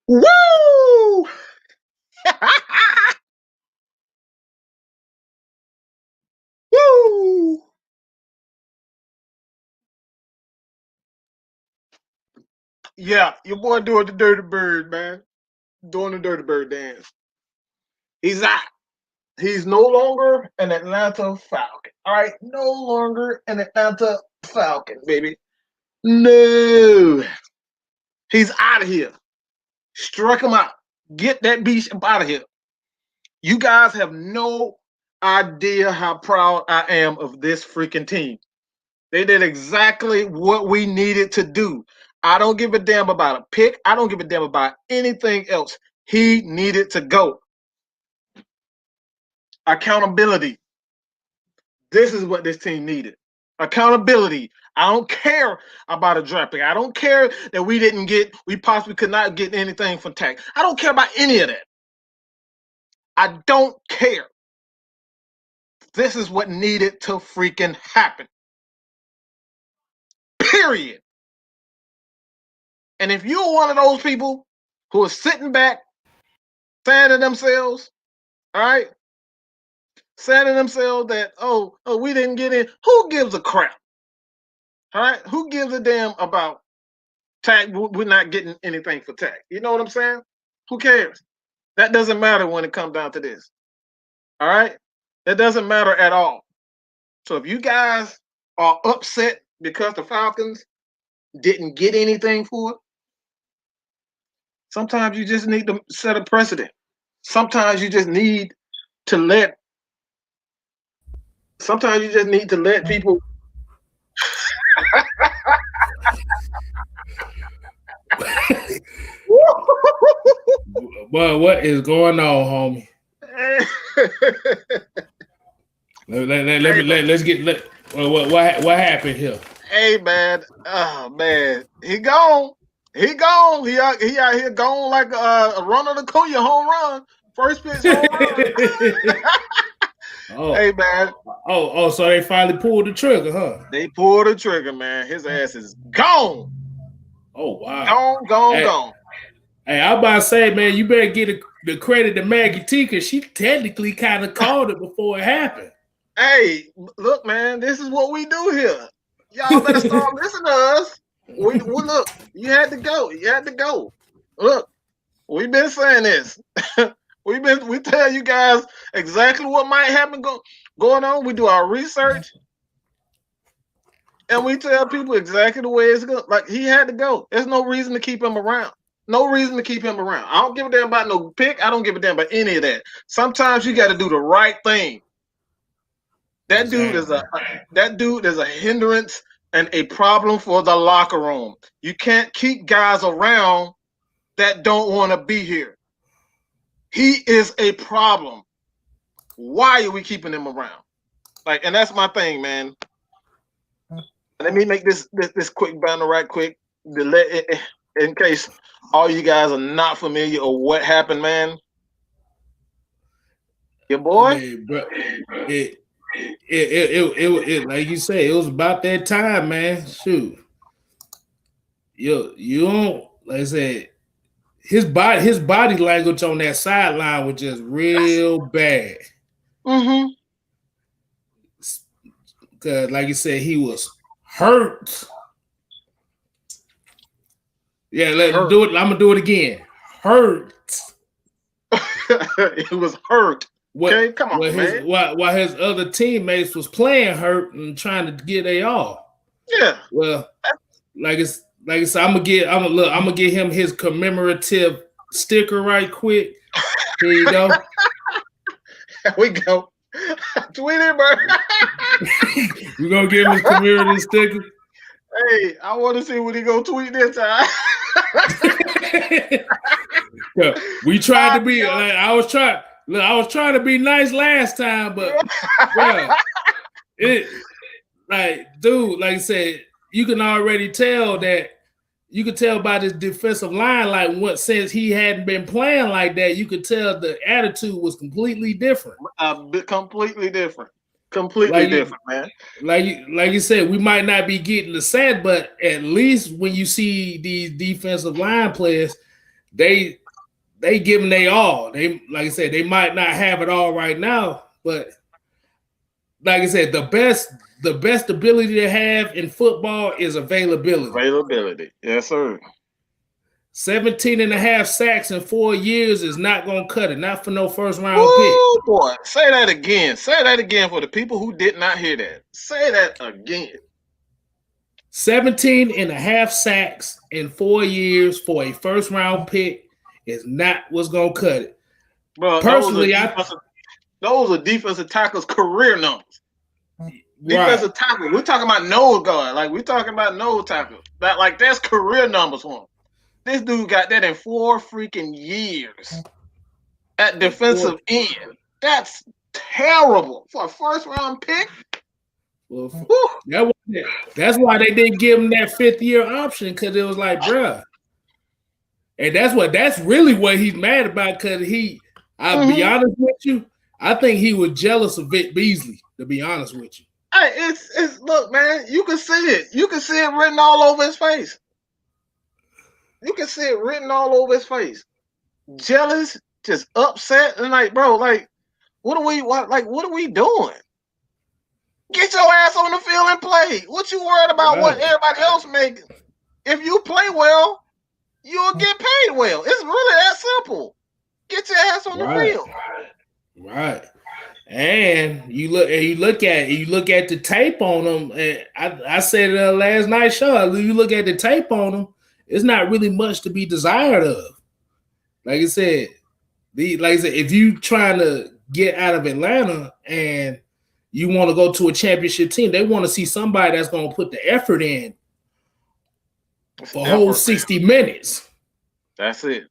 Woo! Woo! Yeah, your boy doing the dirty bird, man. Doing the dirty bird dance. He's out. He's no longer an Atlanta Falcon. All right, no longer an Atlanta Falcon, baby. No, he's out of here. Struck him out. Get that beast up out of here. You guys have no idea how proud I am of this freaking team. They did exactly what we needed to do. I don't give a damn about a pick. I don't give a damn about anything else. He needed to go. Accountability. This is what this team needed. Accountability. I don't care about a draft pick. I don't care that we possibly could not get anything from Takk. I don't care about any of that. I don't care. This is what needed to freaking happen. Period. And if you're one of those people who are sitting back, saying to themselves, all right, saying to themselves that, oh, we didn't get in, who gives a crap? All right, who gives a damn about Takk? We're not getting anything for Takk. You know what I'm saying? Who cares? That doesn't matter when it comes down to this. All right? That doesn't matter at all. So if you guys are upset because the Falcons didn't get anything for it, sometimes you just need to set a precedent. Sometimes you just need to let people. Well, what is going on, homie? Let's get what happened here. Hey man, oh man, he gone. He gone. He out here gone like a Ronald Acuna home run. First pitch home run. Oh. Hey man. Oh, so they finally pulled the trigger, huh? They pulled the trigger, man. His ass is gone. Oh wow. Gone. Hey, I'm about to say, man, you better get the credit to Maggie T, because she technically kind of called it before it happened. Hey, look, man, this is what we do here. Y'all better start listening to us. We look, you had to go. You had to go. Look, we've been saying this. we tell you guys exactly what might happen going on. We do our research. And we tell people exactly the way it's going. Like, he had to go. There's no reason to keep him around. No reason to keep him around. I don't give a damn about no pick. I don't give a damn about any of that. Sometimes you got to do the right thing. That dude is a hindrance and a problem for the locker room. You can't keep guys around that don't want to be here. He is a problem. Why are we keeping him around? Like, and that's my thing, man. Let me make this quick banner right quick in case all you guys are not familiar or what happened, man. Your boy? It like you say, it was about that time, man. Shoot. You don't, like I said, his body language on that sideline was just real bad. Mm-hmm. Cause like you said, he was hurt. Yeah, let's do it. I'm gonna do it again. Hurt. It was hurt. Okay, come on, man. While his other teammates was playing hurt and trying to get they all. Yeah. Well, like I said, I'm gonna get him his commemorative sticker right quick. Here you go. There we go. Tweet it, bro. We're gonna give him his commemorative sticker. Hey, I want to see what he gonna tweet this time. Yeah, we tried to be. Like, I was trying to be nice last time, but it, like, dude, like I said, you can already tell that. You could tell by this defensive line, like, what since he hadn't been playing like that, you could tell the attitude was completely different. Completely different. Completely different, man. Like you said, we might not be getting the set, but at least when you see these defensive line players, they give them they all. They, like I said, they might not have it all right now, but like I said, the best ability to have in football is availability. Availability. Yes, sir. 17 and a half sacks in 4 years is not going to cut it. Not for no first round pick. Oh, boy. Say that again. Say that again for the people who did not hear that. Say that again. 17 and a half sacks in 4 years for a first round pick is not what's going to cut it. Bro, personally, those are defensive tackles' career numbers. Defensive tackle. We're talking about nose guard. Like, we're talking about nose tackle. That's career numbers for him. This dude got that in 4 freaking years at defensive end. That's terrible for a first round pick. Well, that's why they didn't give him that 5th year option, because it was like, bruh. And that's really what he's mad about, because I'll be honest with you, I think he was jealous of Vic Beasley, to be honest with you. Hey, it's look, man, you can see it. You can see it written all over his face. You can see it written all over his face. Jealous, just upset, and like, bro, like, what are we doing? Get your ass on the field and play. What you worried about what everybody else making? If you play well, you'll get paid well. It's really that simple. Get your ass on the field. Right. And you look at the tape on him. And I said it last night, show. You look at the tape on him, it's not really much to be desired of. Like I said, if you trying to get out of Atlanta and you want to go to a championship team, they want to see somebody that's going to put the effort in for a whole 60 minutes. That's it.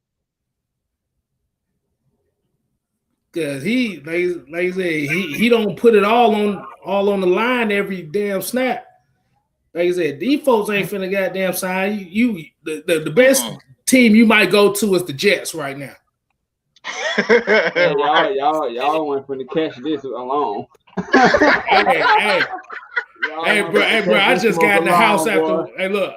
Because he, like I said, he don't put it all on the line every damn snap. Like I said, these folks ain't finna goddamn sign you. The best team you might go to is the Jets right now. Hey, y'all went finna catch this alone. Hey, bro, I just got in the house after. Hey, look,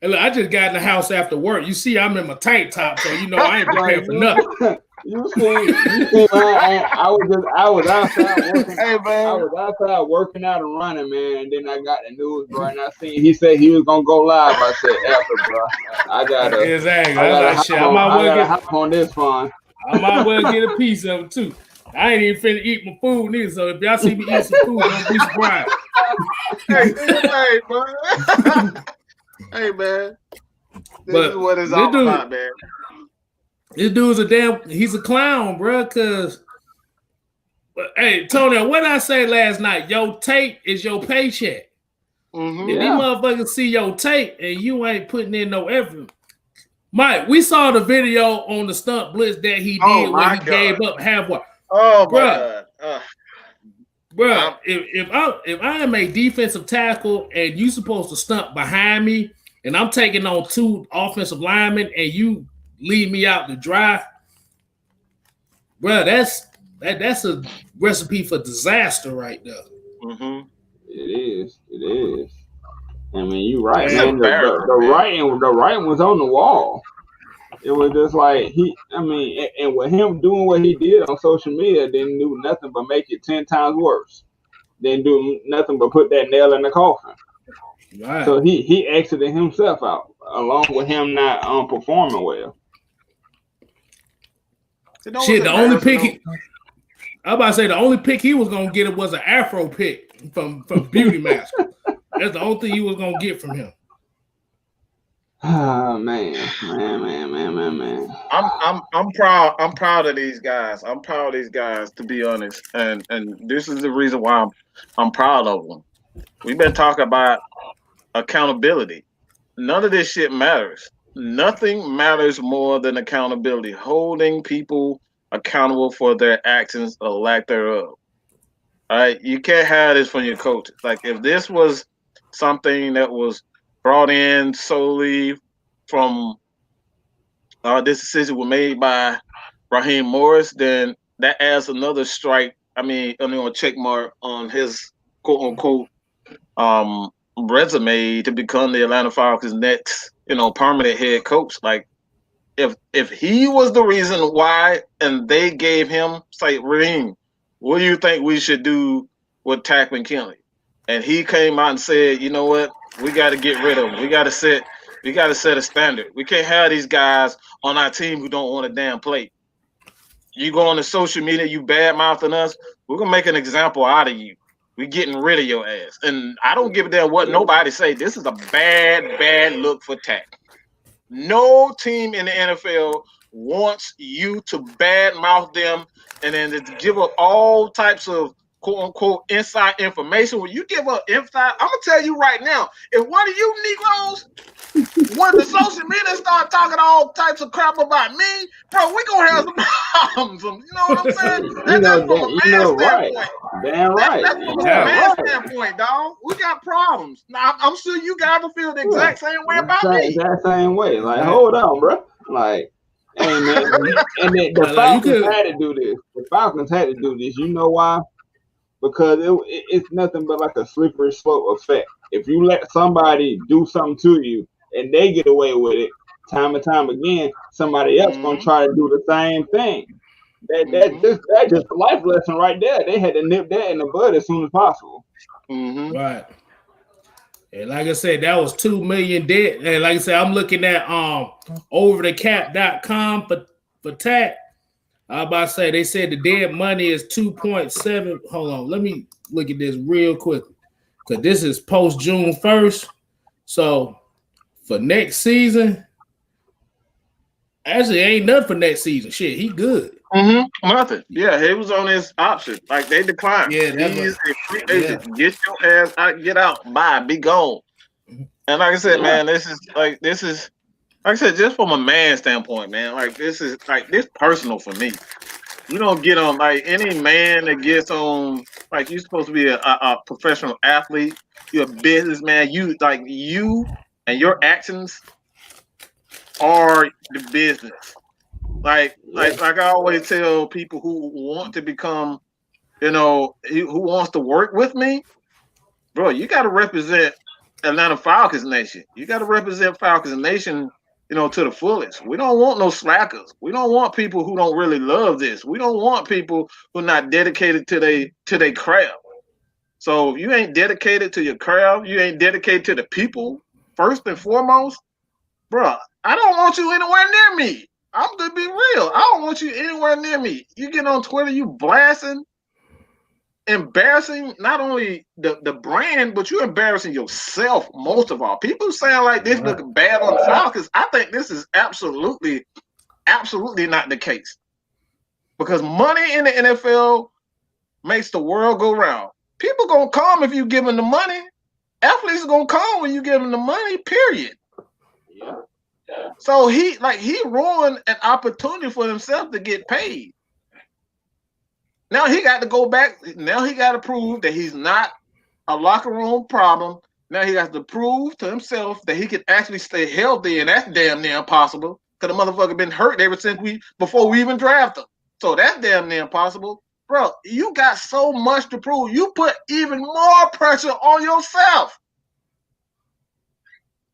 I just got in the house after work. You see, I'm in my tank top, so you know I ain't prepared for nothing. You see, man, I was outside working. Hey, man. I was outside working out and running, man. And then I got the news, bro. And I seen he said he was gonna go live. I said, after, bro, I gotta hop on this one. I might well get a piece of it too. I ain't even finna eat my food neither. So if y'all see me eat some food, don't be surprised. Hey, man. Hey, man. This is what it's all about, man. This dude's he's a clown, bro. Cause, hey, Tony, what I say last night? Your tape is your paycheck. If these motherfuckers see your tape and you ain't putting in no effort. Mike, we saw the video on the stunt blitz that he did when he gave up halfway. Oh, my God. Bro, if I am a defensive tackle and you supposed to stunt behind me and I'm taking on 2 offensive linemen and you leave me out to dry, bro, that's a recipe for disaster right there. Mm-hmm. It is. I mean, you're right, man. The writing was on the wall. It was just like and with him doing what he did on social media, didn't do nothing but make it 10 times worse. Didn't do nothing but put that nail in the coffin. Right. So he exited himself out, along with him not performing well. Shit, the only pick I was about to say the only pick he was gonna get was an Afro pick from Beauty Master. That's the only thing he was gonna get from him. Oh man. I'm proud of these guys. I'm proud of these guys, to be honest. And this is the reason why I'm proud of them. We've been talking about accountability. None of this shit matters. Nothing matters more than accountability. Holding people accountable for their actions or lack thereof. All right, you can't have this from your coaches. Like, if this was something that was brought in solely from this decision was made by Raheem Morris, then that adds another strike. A check mark on his quote unquote resume to become the Atlanta Falcons' next, permanent head coach. Like, if he was the reason why, and they gave him, say, Raheem, what do you think we should do with Takk McKinley? And he came out and said, you know what, we got to get rid of him. We got to set a standard. We can't have these guys on our team who don't want to damn play. You go on the social media, you bad mouthing us, we're gonna make an example out of you. We getting rid of your ass. And I don't give a damn what nobody say. This is a bad look for Takk. No team in the NFL wants you to badmouth them and then to give up all types of quote unquote inside information. When you give up inside, I'm gonna tell you right now, if one of you Negroes, when the social media start talking all types of crap about me, bro, we gonna have some problems. You know what I'm saying? That's from a man's standpoint. Damn right. That's from a man's standpoint, dog. We got problems. Now, I'm sure you guys will feel the exact same way about me. Exact same way. Like, hold on, bro. Like, hey, man. And the Falcons had to do this. The Falcons had to do this. You know why? Because it's nothing but like a slippery slope effect. If you let somebody do something to you and they get away with it time and time again, somebody else gonna try to do the same thing. That's just a life lesson right there. They had to nip that in the bud as soon as possible. Right. And like I said, that was $2 million debt. And like I said, I'm looking at overthecap.com for Takk. I was about to say, they said the dead money is 2.7. Hold on, let me look at this real quick. Because this is post June 1st. So for next season, actually ain't nothing for next season. Shit, he good. Nothing. Yeah, he was on his option. Like they declined. Yeah, he's a free agent. Get your ass out, get out, bye, be gone. And like I said, man, this is like I said, just from a man standpoint, man, like this personal for me. You don't get on like any man that gets on like you're supposed to be a professional athlete. You're a businessman. You and your actions are the business. Like I always tell people who want to become, who wants to work with me, bro, you got to represent Atlanta Falcons Nation. You got to represent Falcons Nation, to the fullest. We don't want no slackers. We don't want people who don't really love this. We don't want people who are not dedicated to their craft. So if you ain't dedicated to your craft, you ain't dedicated to the people first and foremost, bro, I don't want you anywhere near me. I'm gonna be real. I don't want you anywhere near me. You get on Twitter, you blasting, embarrassing not only the brand, but you're embarrassing yourself most of all. People saying like this looking bad on the Falcons. I think this is absolutely not the case. Because money in the NFL makes the world go round. People gonna come if you give them the money. Athletes are gonna come when you give them the money, period. Yeah. So he ruined an opportunity for himself to get paid. Now he got to go back. Now he got to prove that he's not a locker room problem. Now he has to prove to himself that he can actually stay healthy, and that's damn near impossible because the motherfucker been hurt ever since before we even drafted him. So that's damn near impossible. Bro, you got so much to prove. You put even more pressure on yourself.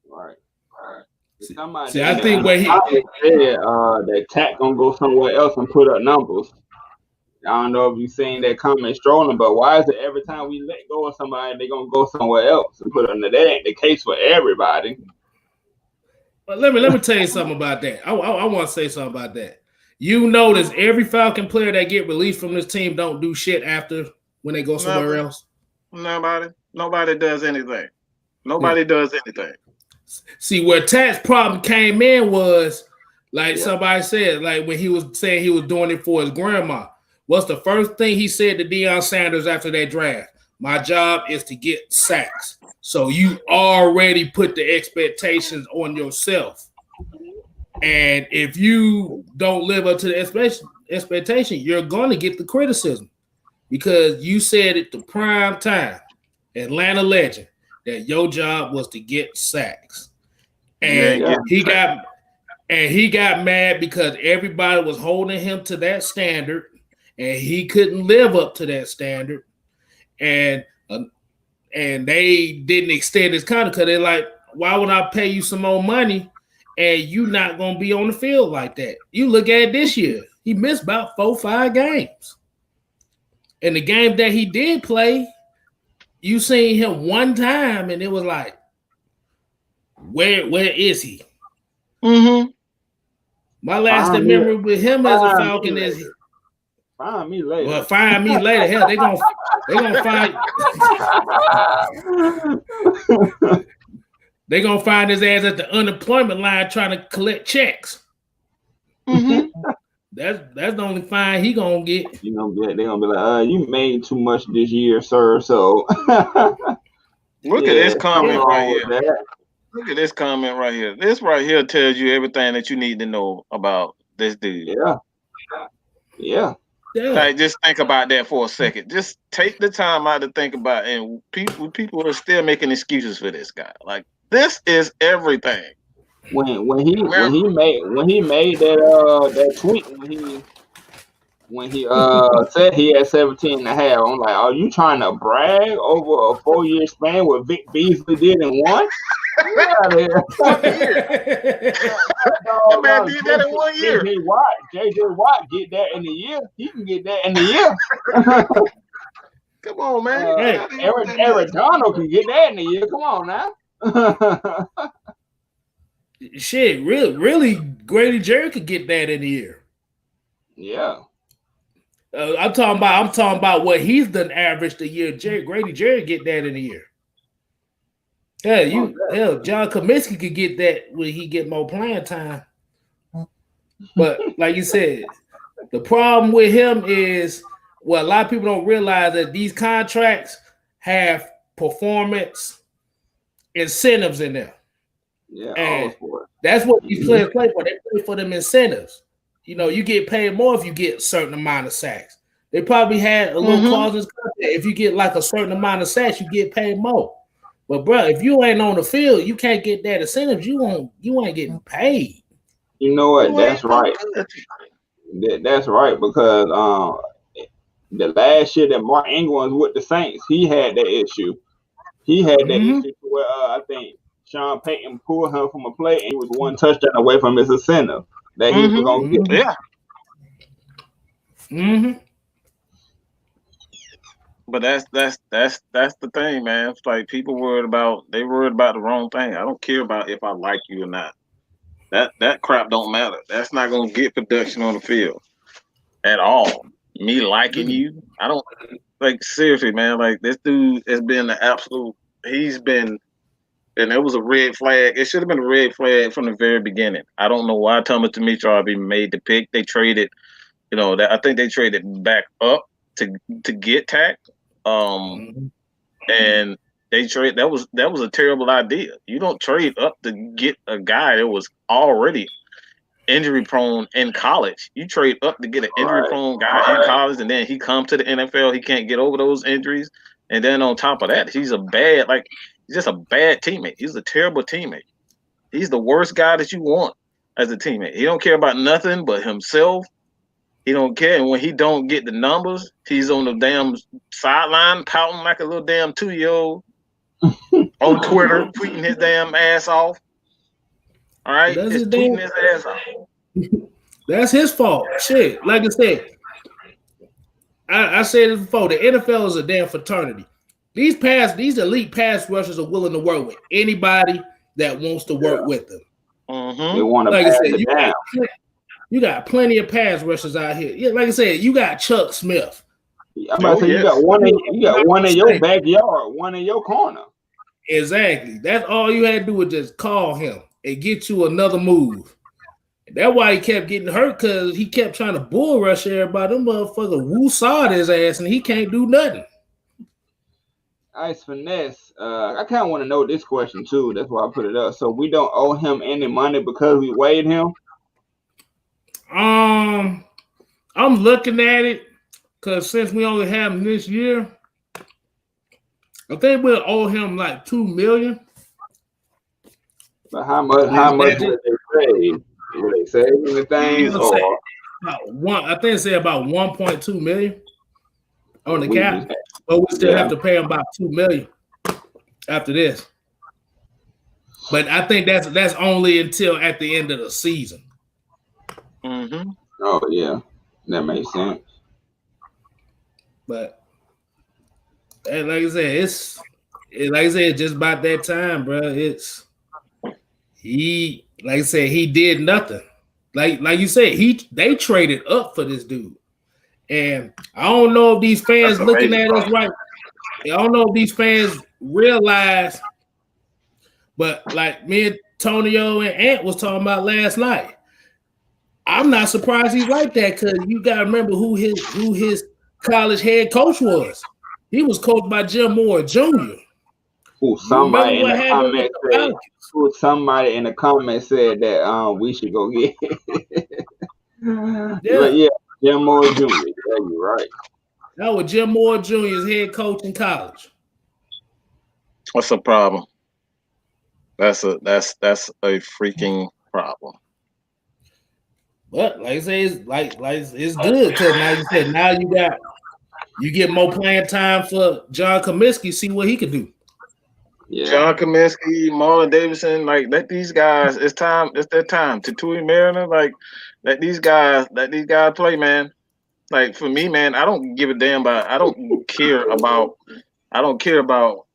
Right. See, I think where he said that Takk gonna go somewhere else and put up numbers. I don't know if you've seen that comment strolling, but why is it every time we let go of somebody, they're gonna go somewhere else and put up? That ain't the case for everybody. But let me tell you something about that. I want to say something about that. You notice every Falcon player that get released from this team don't do shit after when they go somewhere else. Nobody does anything. Nobody does anything. See, where Takk's problem came in was, like somebody said, like when he was saying he was doing it for his grandma. What's the first thing he said to Deion Sanders after that draft? My job is to get sacks. So you already put the expectations on yourself. And if you don't live up to the expectation, you're going to get the criticism because you said at the prime time, Atlanta legend, that your job was to get sacks. And he got mad because everybody was holding him to that standard and he couldn't live up to that standard. And they didn't extend his contract because they're like, why would I pay you some more money and you not gonna be on the field like that. You look at it this year, he missed about 4-5 games. And the game that he did play, you seen him one time, and it was like, where is he? Mm-hmm. My last memory with him as a Falcon is find me later. Well, find me later. Hell, they gonna find they gonna find his ass at the unemployment line trying to collect checks. Mm-hmm. That's the only fine he gonna get. They're gonna be like, you made too much this year, sir. So look at this comment right here. Look at this comment right here. This right here tells you everything that you need to know about this dude. Yeah. Like, just think about that for a second. Just take the time out to think about it. And people are still making excuses for this guy. Like, this is everything. When he made that tweet when he said he had 17 and a half, I'm like, are you trying to brag over a 4-year span what Vic Beasley did in one? That man did that in 1 year. JJ Watt get that in a year. He can get that in a year. Come on, man. Eric Donald can get that in a year. Come on now. Shit, really, Grady Jarrett could get that in a year. Yeah. I'm talking about what he's done averaged a year. Grady Jarrett get that in a year. John Comiskey could get that when he get more playing time. But like you said, the problem with him is a lot of people don't realize that these contracts have performance incentives in them. Yeah, and that's what these players play for. They play for them incentives. You know, you get paid more if you get a certain amount of sacks. They probably had a little clause in this contract. If you get like a certain amount of sacks, you get paid more. But bro, if you ain't on the field, you can't get that incentive. You ain't getting paid. You know what? That's right. That's right, because the last year that Mark Ingram was with the Saints, he had that issue. He had that issue where I think Sean Payton pulled him from a play and he was one touchdown away from his incentive that he was gonna get. Yeah. But that's the thing, man. It's like people worried about the wrong thing. I don't care about if I like you or not. That crap don't matter. That's not gonna get production on the field at all. Me liking you, I don't like, seriously, man. Like, this dude has been the absolute. He's been, and it was a red flag. It should have been a red flag from the very beginning. I don't know why Thomas Dimitrov made the pick. They traded, I think they traded back up to get Takk. And they trade that was a terrible idea. You don't trade up to get a guy that was already injury prone in college. You trade up to get an injury prone guy in college, and then he comes to the NFL, he can't get over those injuries, and then on top of that, he's just a bad teammate. He's a terrible teammate. He's the worst guy that you want as a teammate. He don't care about nothing but himself. He don't care, and when he don't get the numbers, he's on the damn sideline pouting like a little damn 2-year-old on Twitter, tweeting his damn ass off. All right, just tweeting his ass off. That's his fault. Shit, like I said, I said it before. The NFL is a damn fraternity. These elite pass rushers are willing to work with anybody that wants to work with them. They want to, like I said, you got plenty of pass rushers out here. Yeah, like I said, you got Chuck Smith. I'm about to say, you got one in your backyard, one in your corner. Exactly. That's all you had to do was just call him and get you another move. That's why he kept getting hurt, because he kept trying to bull rush everybody. Them motherfuckers woo-sawed his ass, and he can't do nothing. Ice Finesse. I kind of want to know this question too. That's why I put it up. So we don't owe him any money because we waived him? I'm looking at it, because since we only have him this year, I think we'll owe him like $2 million. But how much would they save? Would they save anything? I think say about 1.2 million on the cap. But we still have to pay him about $2 million after this. But I think that's only until at the end of the season. Mm-hmm. Oh yeah, that makes sense. But like I said, it's just about that time, bro. Like I said, he did nothing. Like you said, they traded up for this dude. And I don't know if these fans looking at us right. I don't know if these fans realize, but like me and Tonio and Ant was talking about last night, I'm not surprised he's like that because you got to remember who his college head coach was. He was coached by Jim Moore Jr. Somebody in the comments said that we should go get. Yeah, Jim Moore Jr. Yeah, you're right. That was Jim Moore Jr.'s head coach in college. What's the problem? That's a freaking problem. But like I say, it's good because now you said you get more playing time for John Comiskey, see what he can do. Yeah. John Comiskey, Marlon Davidson, like let these guys. It's time. It's their time. Tatui Mariner, like let these guys play, man. Like for me, man, I don't give a damn about. I don't care about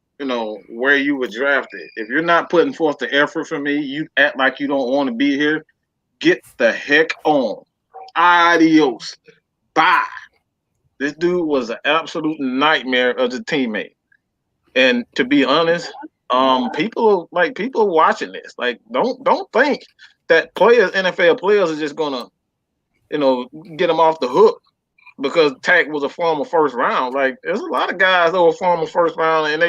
where you were drafted. If you're not putting forth the effort for me, you act like you don't want to be here. Get the heck on. Adios. Bye. This dude was an absolute nightmare as a teammate. And to be honest, people are watching this. Like, don't think that NFL players are just gonna, get them off the hook because Takk was a former first round. Like, there's a lot of guys that were former first round and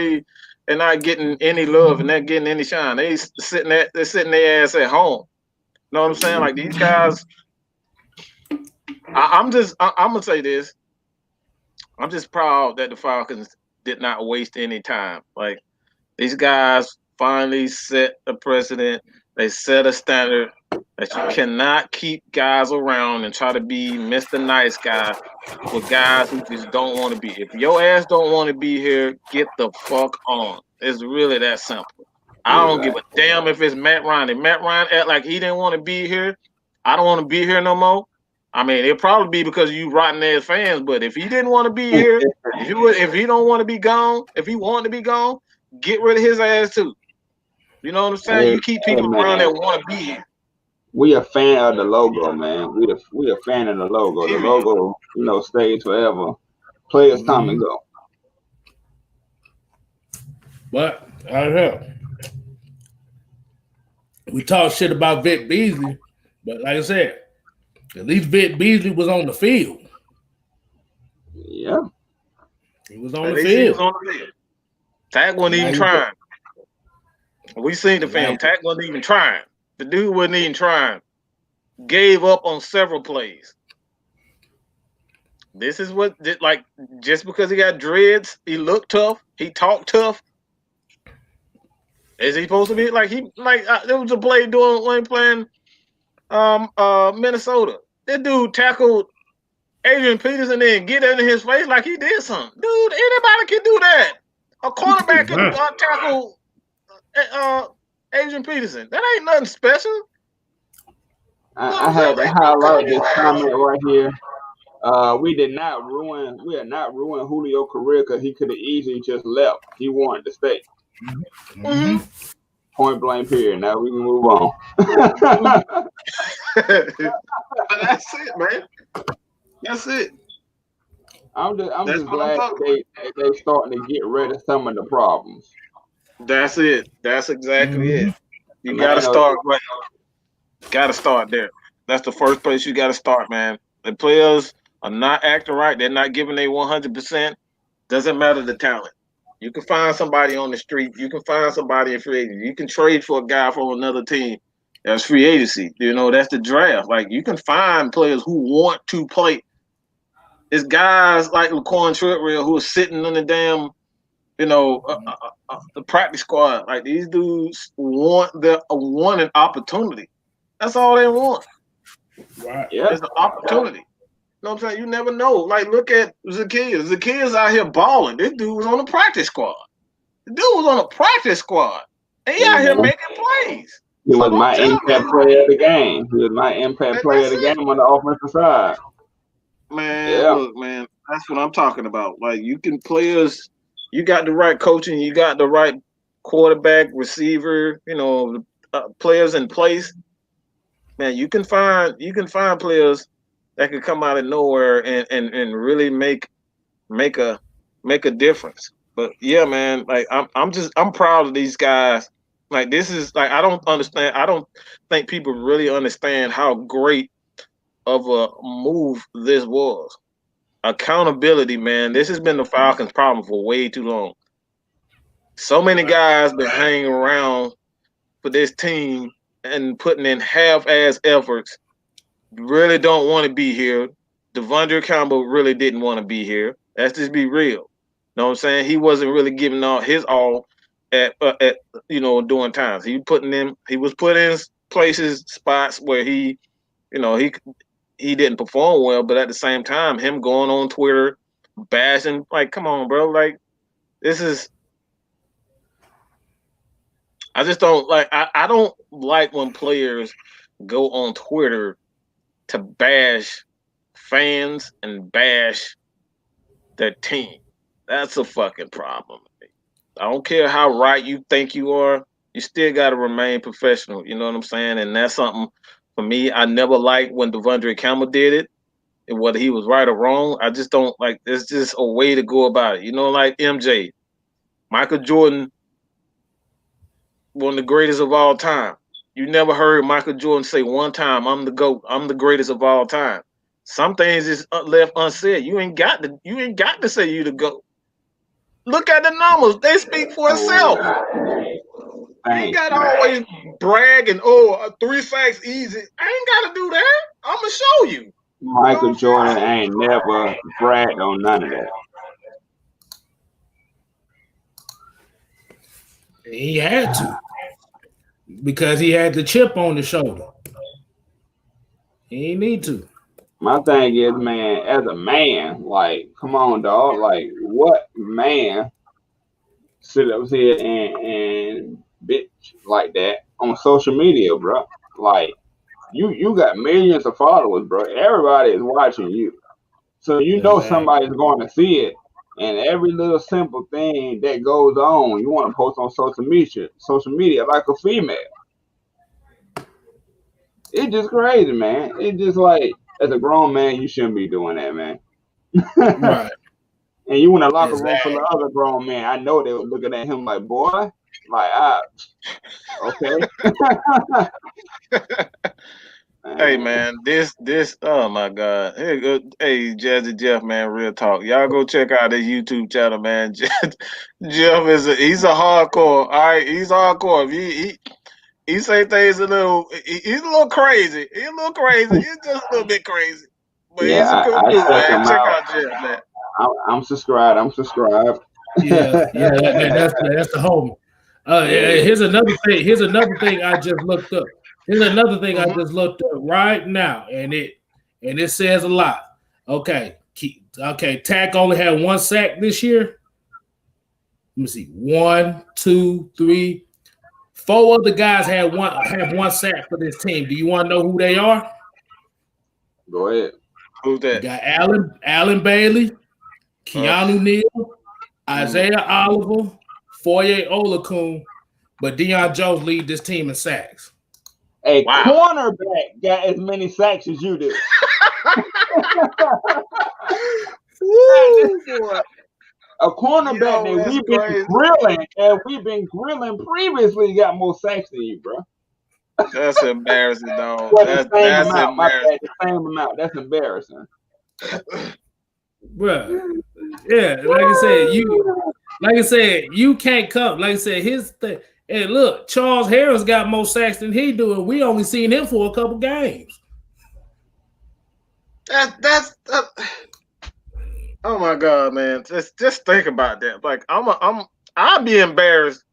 they're not getting any love and not getting any shine. They're sitting their ass at home. You know what I'm saying? Like these guys, I'm gonna say this. I'm just proud that the Falcons did not waste any time. Like these guys finally set a precedent. They set a standard that you cannot keep guys around and try to be Mr. Nice Guy with guys who just don't want to be. If your ass don't want to be here, get the fuck on. It's really that simple. I don't give a damn if it's Matt Ryan. If Matt Ryan act like he didn't want to be here, I don't want to be here no more. I mean, it'll probably be because you rotten ass fans, but if he didn't want to be here, if he don't want to be gone, if he wanted to be gone, get rid of his ass too. You know what I'm saying? You keep people around that want to be here. We a fan of the logo, man. We a fan of the logo. The logo, stays forever. Players come and go. But I don't know. We talk shit about Vic Beasley, but like I said, at least Vic Beasley was on the field. Yeah. He was on the field. Takk wasn't even trying. We seen the film. Takk wasn't even trying. The dude wasn't even trying. Gave up on several plays. This is what, like, just because he got dreads, he looked tough, he talked tough. Is he supposed to be like there was a play when playing Minnesota. This dude tackled Adrian Peterson and get into his face like he did something. Dude, anybody can do that. A cornerback can tackle Adrian Peterson. That ain't nothing special. I had to highlight this comment right here. We are not ruin Julio's career because he could have easily just left. He wanted to stay. Mm-hmm. Point blank period. Now we can move on. But that's it, man. That's it. I'm just glad they starting to get rid of some of the problems. That's it. That's exactly it. You gotta start right. Gotta start there. That's the first place you gotta start, man. The players are not acting right. They're not giving their 100%. Doesn't matter the talent. You can find somebody on the street. You can find somebody in free agency. You can trade for a guy from another team. That's free agency. That's the draft. Like, you can find players who want to play. It's guys like Laquan Treadwell who are sitting in the damn, the practice squad. Like, these dudes want an opportunity. That's all they want. Right. Yeah. It's an opportunity. You know what I'm saying? You never know. Like, look at Zacchaeus. Zacchaeus out here balling. This dude was on the practice squad. The dude was on a practice squad. He out here making plays. He was my impact player of the game. He was my impact player of the game on the offensive side. Man, look, man, that's what I'm talking about. Like, you can players, you got the right coaching, you got the right quarterback, receiver, players in place. Man, you can find players that can come out of nowhere and really make a difference. But yeah, man, like I'm proud of these guys. Like, this is like, I don't think people really understand how great of a move this was. Accountability, man. This has been the Falcons' problem for way too long. So many guys been hanging around for this team and putting in half-ass efforts. Really don't want to be here. Devondre Campbell really didn't want to be here. Let's just be real. Know what I'm saying? He wasn't really giving all his all at during times. He was put in places, spots where he didn't perform well, but at the same time, him going on Twitter, bashing, like, come on, bro. Like, this is, I just don't like, I don't like when players go on Twitter to bash fans and bash their team. That's a fucking problem. I don't care how right you think you are, you still got to remain professional. You know what I'm saying? And that's something, for me, I never liked when Devondre Campbell did it, and whether he was right or wrong. I just don't like. It's just a way to go about it. Like MJ, Michael Jordan, one of the greatest of all time. You never heard Michael Jordan say one time, "I'm the GOAT. I'm the greatest of all time." Some things is left unsaid. You ain't got to say you the GOAT. Look at the numbers; they speak for itself. You ain't got to always brag and 3 sacks easy. I ain't got to do that. I'm gonna show you. Michael Jordan ain't never bragged on none of that. He had to, because he had the chip on the shoulder. He ain't need to. My thing is, man, as a man, like, come on, dog. Like, what man sit up here and bitch like that on social media, bro? Like, you got millions of followers, bro. Everybody is watching you. So somebody's going to see it. And every little simple thing that goes on, you want to post on social media like a female. It's just crazy, man. It's just like, as a grown man, you shouldn't be doing that, man. Right. And you in a locker room full of other grown men, I know they were looking at him like, boy, like, okay. Hey, man, this, oh my God. Hey, Jazzy Jeff, man, real talk. Y'all go check out his YouTube channel, man. Jeff he's a hardcore. All right, he's hardcore. He say things he's a little crazy. He's a little crazy. He's just a little bit crazy. But he's a good dude, man. Check out Jeff, man. I'm subscribed. Yeah, that's the homie. Here's another thing I just looked up. I just looked up right now, and it says a lot. Okay, Takk only had 1 sack this year. Let me see. 1, 2, 3, 4 other guys have one sack for this team. Do you want to know who they are? Go ahead. Who's that? You got Allen Bailey, Keanu Neal, Isaiah Oliver, Foye Olakun, but Deion Jones lead this team in sacks. A cornerback got as many sacks as you do. A cornerback that we've been grilling previously got more sacks than you, bro. That's embarrassing, dog. That's embarrassing. The same amount. That's embarrassing. Bro, yeah, like I said, you can't come. Like I said, his thing. And look, Charles Harris got more sacks than he do, and we only seen him for a couple games. That's oh my God, man! Just think about that. Like, I'd be embarrassed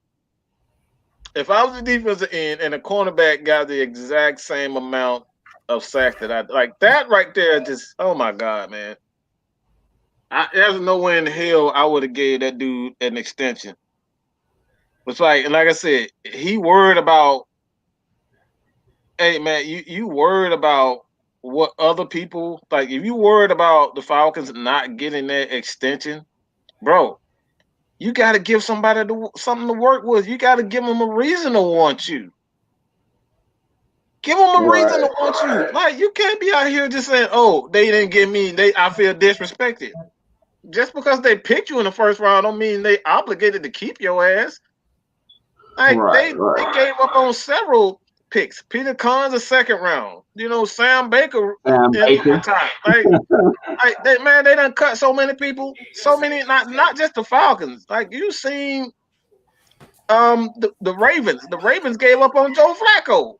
if I was the defensive end and the cornerback got the exact same amount of sacks that I like. That right there, just, oh my God, man! There's no way in hell I would have gave that dude an extension. It's like I said, he worried about. Hey man, you worried about what other people like? If you worried about the Falcons not getting that extension, bro, you got to give somebody something to work with. You got to give them a reason to want you. Give them a reason to want you. Like you can't be out here just saying, "Oh, they didn't give me. I feel disrespected." Just because they picked you in the first round, don't mean they obligated to keep your ass. Like they gave up on several picks. Peter Kahn's a second round. Sam Baker in the time. Like they done cut so many people. So many, not just the Falcons. Like you seen the Ravens. The Ravens gave up on Joe Flacco.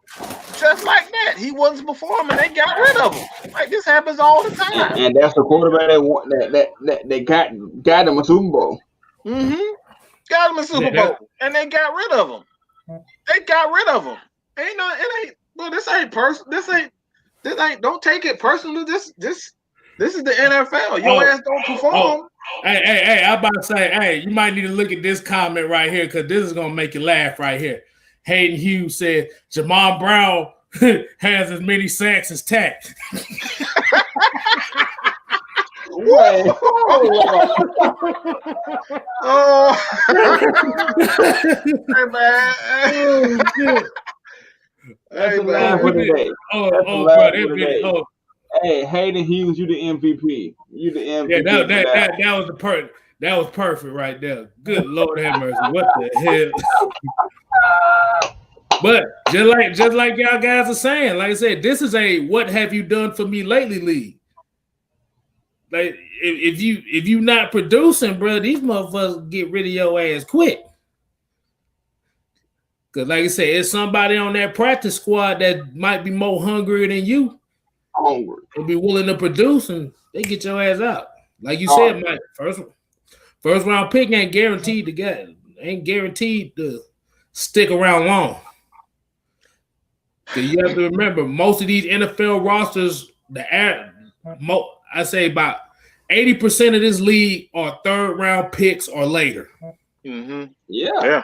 Just like that. He wasn't performing. They got rid of him. Like this happens all the time. And that's the quarterback that got him a Super Bowl. Mm-hmm. Got him a Super Bowl. And they got rid of him. They got rid of him. This ain't don't take it personally. This is the NFL. Your ass don't perform. Hey, I'm about to say, hey, you might need to look at this comment right here because this is gonna make you laugh right here. Hayden Hughes said Jamon Brown has as many sacks as Takk. Hey man. Hey man. Hey, Hayden Hughes, you the MVP. You the MVP. Yeah, that was perfect right there. Good Lord have mercy. What the hell? But just like y'all guys are saying, like I said, this is a what have you done for me lately league. Like if you not producing, bro, these motherfuckers get rid of your ass quick. Cause like I said, it's somebody on that practice squad that might be more hungry than you. They'll be willing to produce and they get your ass out. Like you said, Mike, first round pick ain't guaranteed to stick around long. Cause you have to remember, most of these NFL rosters, I say about 80% of this league are third round picks or later. Mm-hmm. Yeah.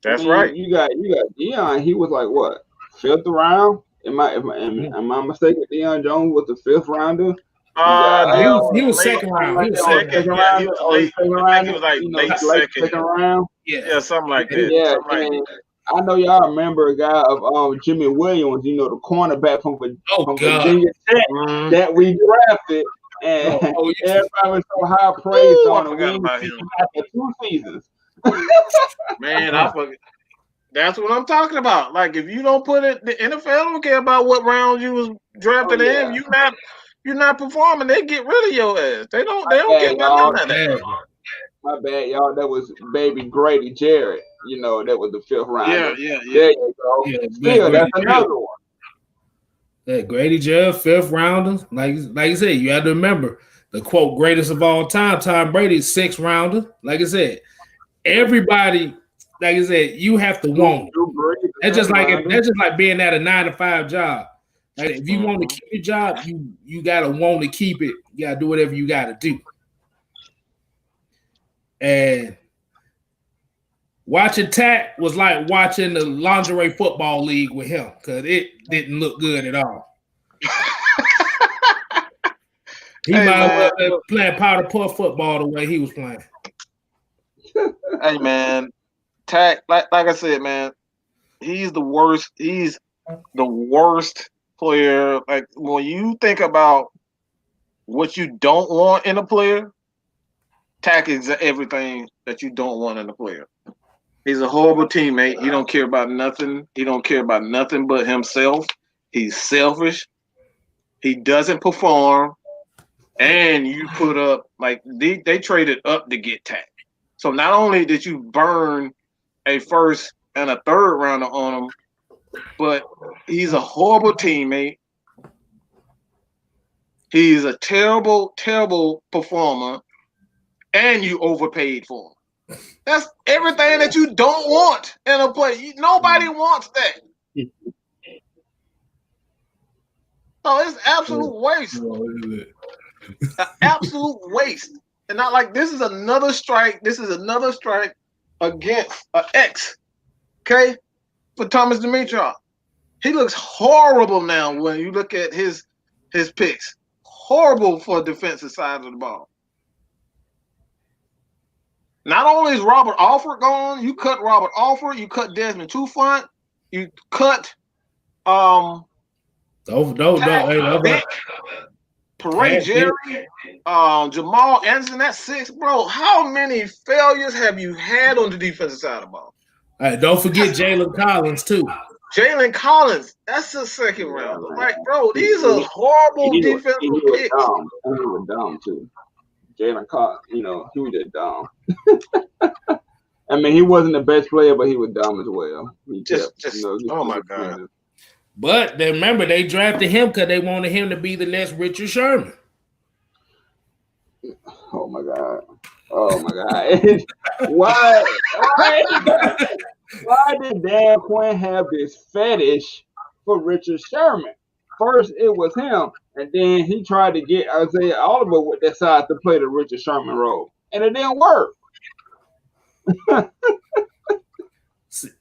That's right. You got Deion. He was like what, 5th round? Am I mistaken? Deion Jones was the 5th rounder. He was second round. He was second round. He was like late second round. Yeah, something like that. Yeah, I know y'all remember a guy of Jimmy Williams, the cornerback from Virginia Tech that we drafted, and everybody was so high praised on him. Forgot about him. After 2 seasons. Man, I forget. That's what I'm talking about. Like if you don't put it, the NFL don't care about what round you was drafted in. You're not performing. They get rid of your ass. They don't care about none of that. My bad, y'all. That was baby Grady Jarrett. That was the 5th round. Yeah. There you go. Yeah, still, that's another one. Yeah, Grady Jarrett, 5th rounder. Like you said, you have to remember the quote greatest of all time, Tom Brady, 6th rounder. Like I said, everybody, like I said, you have to want it. That's just like being at a 9-to-5 job. Like if you want to keep your job, you gotta want to keep it. You gotta do whatever you gotta do. And watching Takk was like watching the lingerie football league with him because it didn't look good at all. He might as well playing powder puff football the way he was playing. Hey man, Takk, like I said, man, he's the worst. He's the worst player. Like when you think about what you don't want in a player, Takk is everything that you don't want in a player. He's a horrible teammate. He don't care about nothing. He don't care about nothing but himself. He's selfish. He doesn't perform. And you put up, like, they traded up to get Takk. So not only did you burn a 1st and a 3rd rounder on him, but he's a horrible teammate. He's a terrible, terrible performer. And you overpaid for him. That's everything that you don't want in a play. Nobody wants that. No, it's absolute waste. An absolute waste. And not like this is another strike. This is another strike against an X, okay, for Thomas Dimitrov. He looks horrible now when you look at his picks. Horrible for the defensive side of the ball. Not only is Robert Alford gone, you cut Robert Alford, you cut Desmond Trufant, you cut Don't. Parade Jerry, Jamal Anderson. That's 6, bro. How many failures have you had on the defensive side of the ball? All right, don't forget Jalen Collins too. Jalen Collins, that's the second round. Like, bro, these are horrible defensive picks. He was dumb too. Jalen Collins, he was just dumb. I mean, he wasn't the best player, but he was dumb as well. Oh my God. But remember, they drafted him because they wanted him to be the next Richard Sherman. Oh my God. Why did Dan Quinn have this fetish for Richard Sherman? First, it was him, and then he tried to get Isaiah Oliver with that side to play the Richard Sherman role, and it didn't work.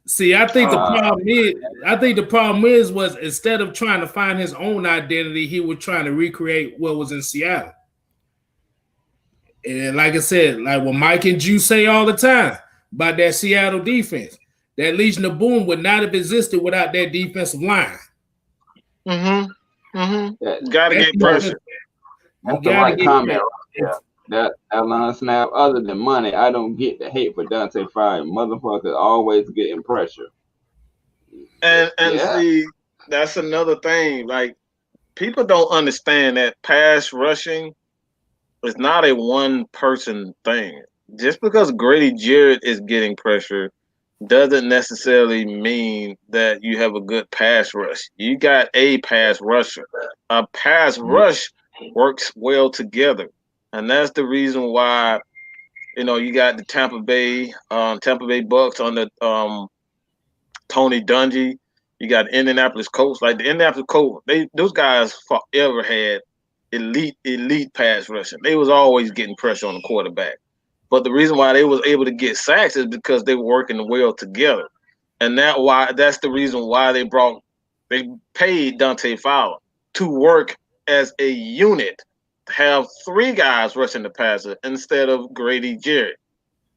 See, I think the problem is was instead of trying to find his own identity, he was trying to recreate what was in Seattle. And like I said, like what Mike and Ju say all the time about that Seattle defense, that Legion of Boom would not have existed without that defensive line. Gotta get pressure. That's the right comment. Yeah. That line snap, other than money, I don't get the hate for Dante Fire. Motherfuckers always getting pressure. And see, that's another thing. Like, people don't understand that pass rushing is not a one-person thing. Just because Grady Jarrett is getting pressure doesn't necessarily mean that you have a good pass rush. You got a pass rusher. A pass rush works well together. And that's the reason why, you got the Tampa Bay Bucks on the Tony Dungy. You got Indianapolis Colts. Like the Indianapolis Colts, those guys forever had elite pass rushing. They was always getting pressure on the quarterback. But the reason why they was able to get sacks is because they were working well together. And that's the reason why they paid Dante Fowler to work as a unit. Have 3 guys rushing the passer instead of Grady Jarrett.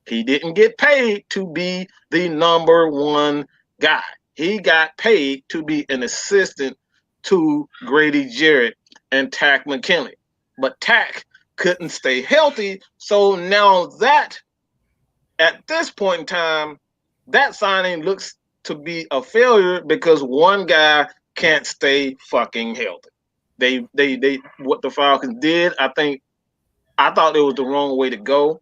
He didn't get paid to be the number 1 guy. He got paid to be an assistant to Grady Jarrett and Takk McKinley. But Takk couldn't stay healthy, so now that at this point in time, that signing looks to be a failure because one guy can't stay fucking healthy. They what the Falcons did, I thought it was the wrong way to go.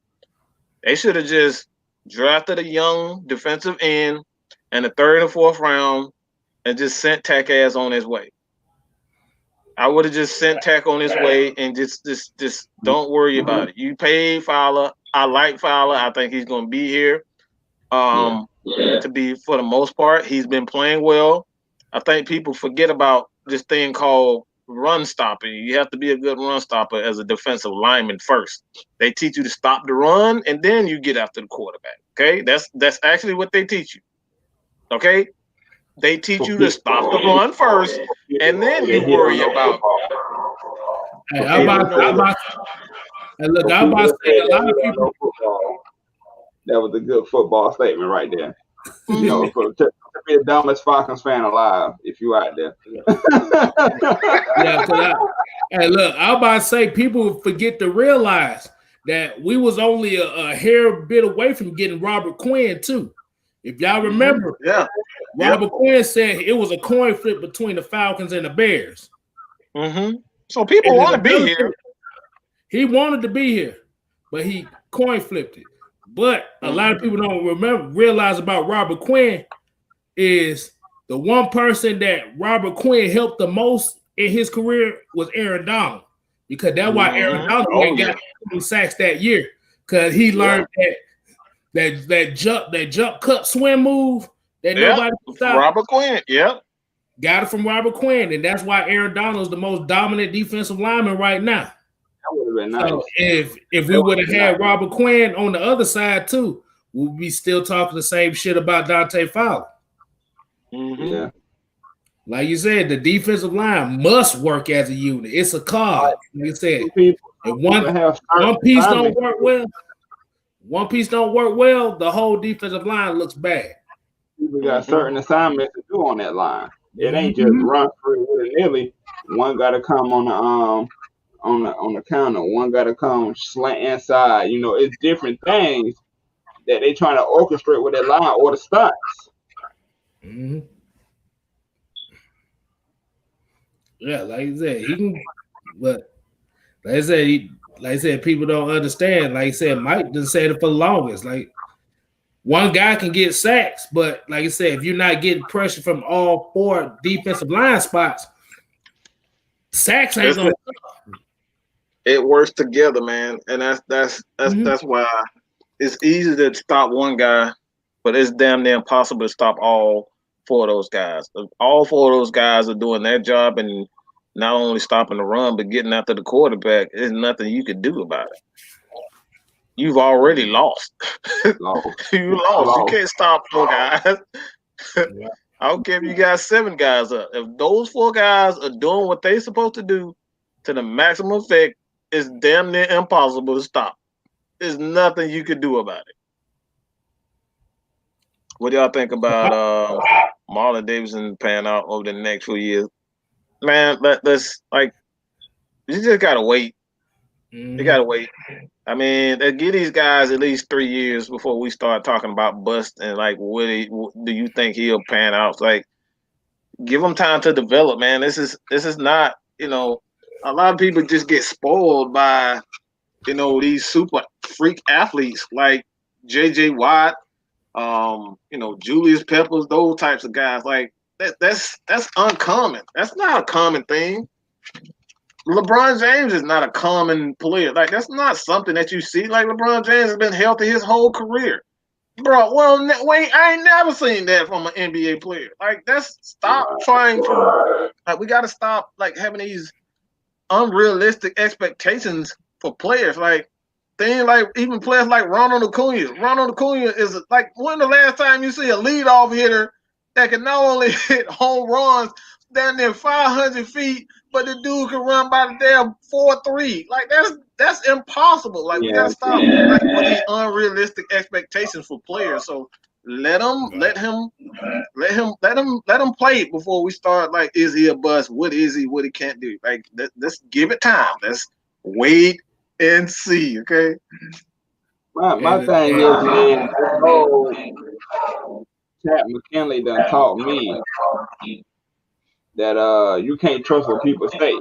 They should have just drafted a young defensive end in the 3rd and 4th round and just sent Takk ass on his way. I would have just sent Takk on his way and just don't worry about it. You paid Fowler. I like Fowler. I think he's going to be here. To be, for the most part, he's been playing well. I think people forget about this thing called run stopping. You have to be a good run stopper as a defensive lineman first. They teach you to stop the run, and then you get after the quarterback. Okay, that's actually what they teach you. Okay, they teach you to stop the run first, and then you worry about. Hey, I'm about to say a lot of people. That was a good football statement right there. To be the dumbest Falcons fan alive, if you out there. Hey, look, I'm about to say people forget to realize that we was only a hair bit away from getting Robert Quinn too. If y'all remember, Robert Quinn said it was a coin flip between the Falcons and the Bears. So people want to be here. He wanted to be here, but he coin flipped it. But a lot of people don't realize about Robert Quinn is the one person that Robert Quinn helped the most in his career was Aaron Donald, because that's why Aaron Donald got 2 sacks that year, because he learned that jump cut swim move that nobody could stop. Robert Quinn, got it from Robert Quinn, and that's why Aaron Donald is the most dominant defensive lineman right now. That would have been nice. So if we would have had Robert Quinn on the other side too, we'll be still talking the same shit about Dante Fowler. Mm-hmm. Yeah. Like you said, the defensive line must work as a unit. It's a cog. Like you said, if one piece don't work well, the whole defensive line looks bad. People got certain assignments to do on that line. It ain't just run free willy-nilly. One got to come on the counter. One got to come slant inside. You know, it's different things that they trying to orchestrate with that line or the stunts. Mm-hmm. Yeah, like I said, he can, but like I said, people don't understand. Like I said, Mike done said it for the longest. Like one guy can get sacks, but like I said, if you're not getting pressure from all 4 defensive line spots, sacks ain't gonna. It works together, man, and that's why it's easy to stop one guy, but it's damn near impossible to stop all 4 of those guys. If all 4 of those guys are doing their job and not only stopping the run but getting after the quarterback. There's nothing you can do about it. You've already lost. You lost. You can't stop 4 guys. I don't care if you got 7 guys up. If those 4 guys are doing what they're supposed to do to the maximum effect, it's damn near impossible to stop. There's nothing you can do about it. What do y'all think about Marlon Davidson panning out over the next few years? Man, let's like, you just gotta wait. You gotta wait. I mean, give these guys at least 3 years before we start talking about bust and like, do you think he'll pan out? Like, give him time to develop, man. This is not, you know, a lot of people just get spoiled by, you know, these super freak athletes like J.J. Watt, you know, Julius Peppers, those types of guys. Like that's uncommon. That's not a common thing. LeBron James is not a common player. Like that's not something that you see. Like LeBron James has been healthy his whole career, bro. Well, wait, I ain't never seen that from an NBA player. Like stop trying to. Like we got to stop like having these unrealistic expectations for players. Like things like even players like Ronald Acuna. Ronald Acuna is like, when the last time you see a leadoff hitter that can not only hit home runs down there 500 feet, but the dude can run by the damn 4.3. Like that's impossible. Like we gotta stop like with these unrealistic expectations for players. So let him play before we start. Like, is he a bust? What is he? What he can't do? Like, let's give it time. Let's wait and see. Okay. My thing is, man, Takk McKinley done taught me that you can't trust what people say.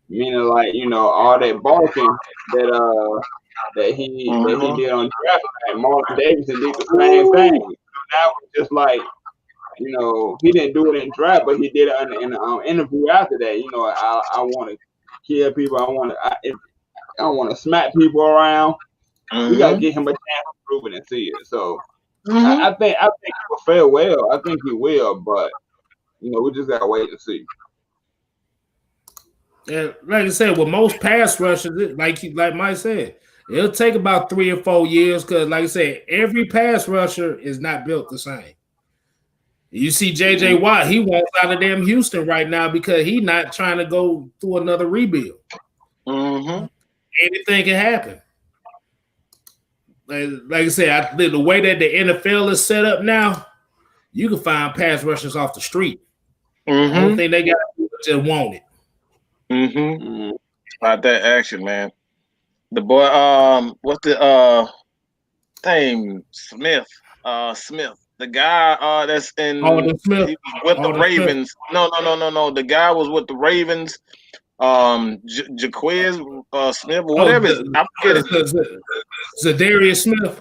Meaning, like, you know, all that barking that he did on draft night. Marlon Davidson did the same thing. So now it's just like, you know, he didn't do it in draft, but he did it in an interview after that. You know, I want to kill people. I want to smack people around. We got to give him a chance to prove it and see it. So I think he will fare well. I think he will, but you know, we just got to wait and see. Yeah, like I said, with most pass rushers, like Mike said, it'll take about 3 or 4 years because, like I said, every pass rusher is not built the same. You see J.J. Watt, he wants out of damn Houston right now because he's not trying to go through another rebuild. Anything can happen. Like I said, the way that the NFL is set up now, you can find pass rushers off the street. The only thing they got to do is just want it. About that action, man. The boy, what's the name? Smith. The guy that's in Smith. With the Ravens. Smith. No. The guy was with the Ravens. Jaquiz Smith or whatever. I forget it. Zadarius Smith.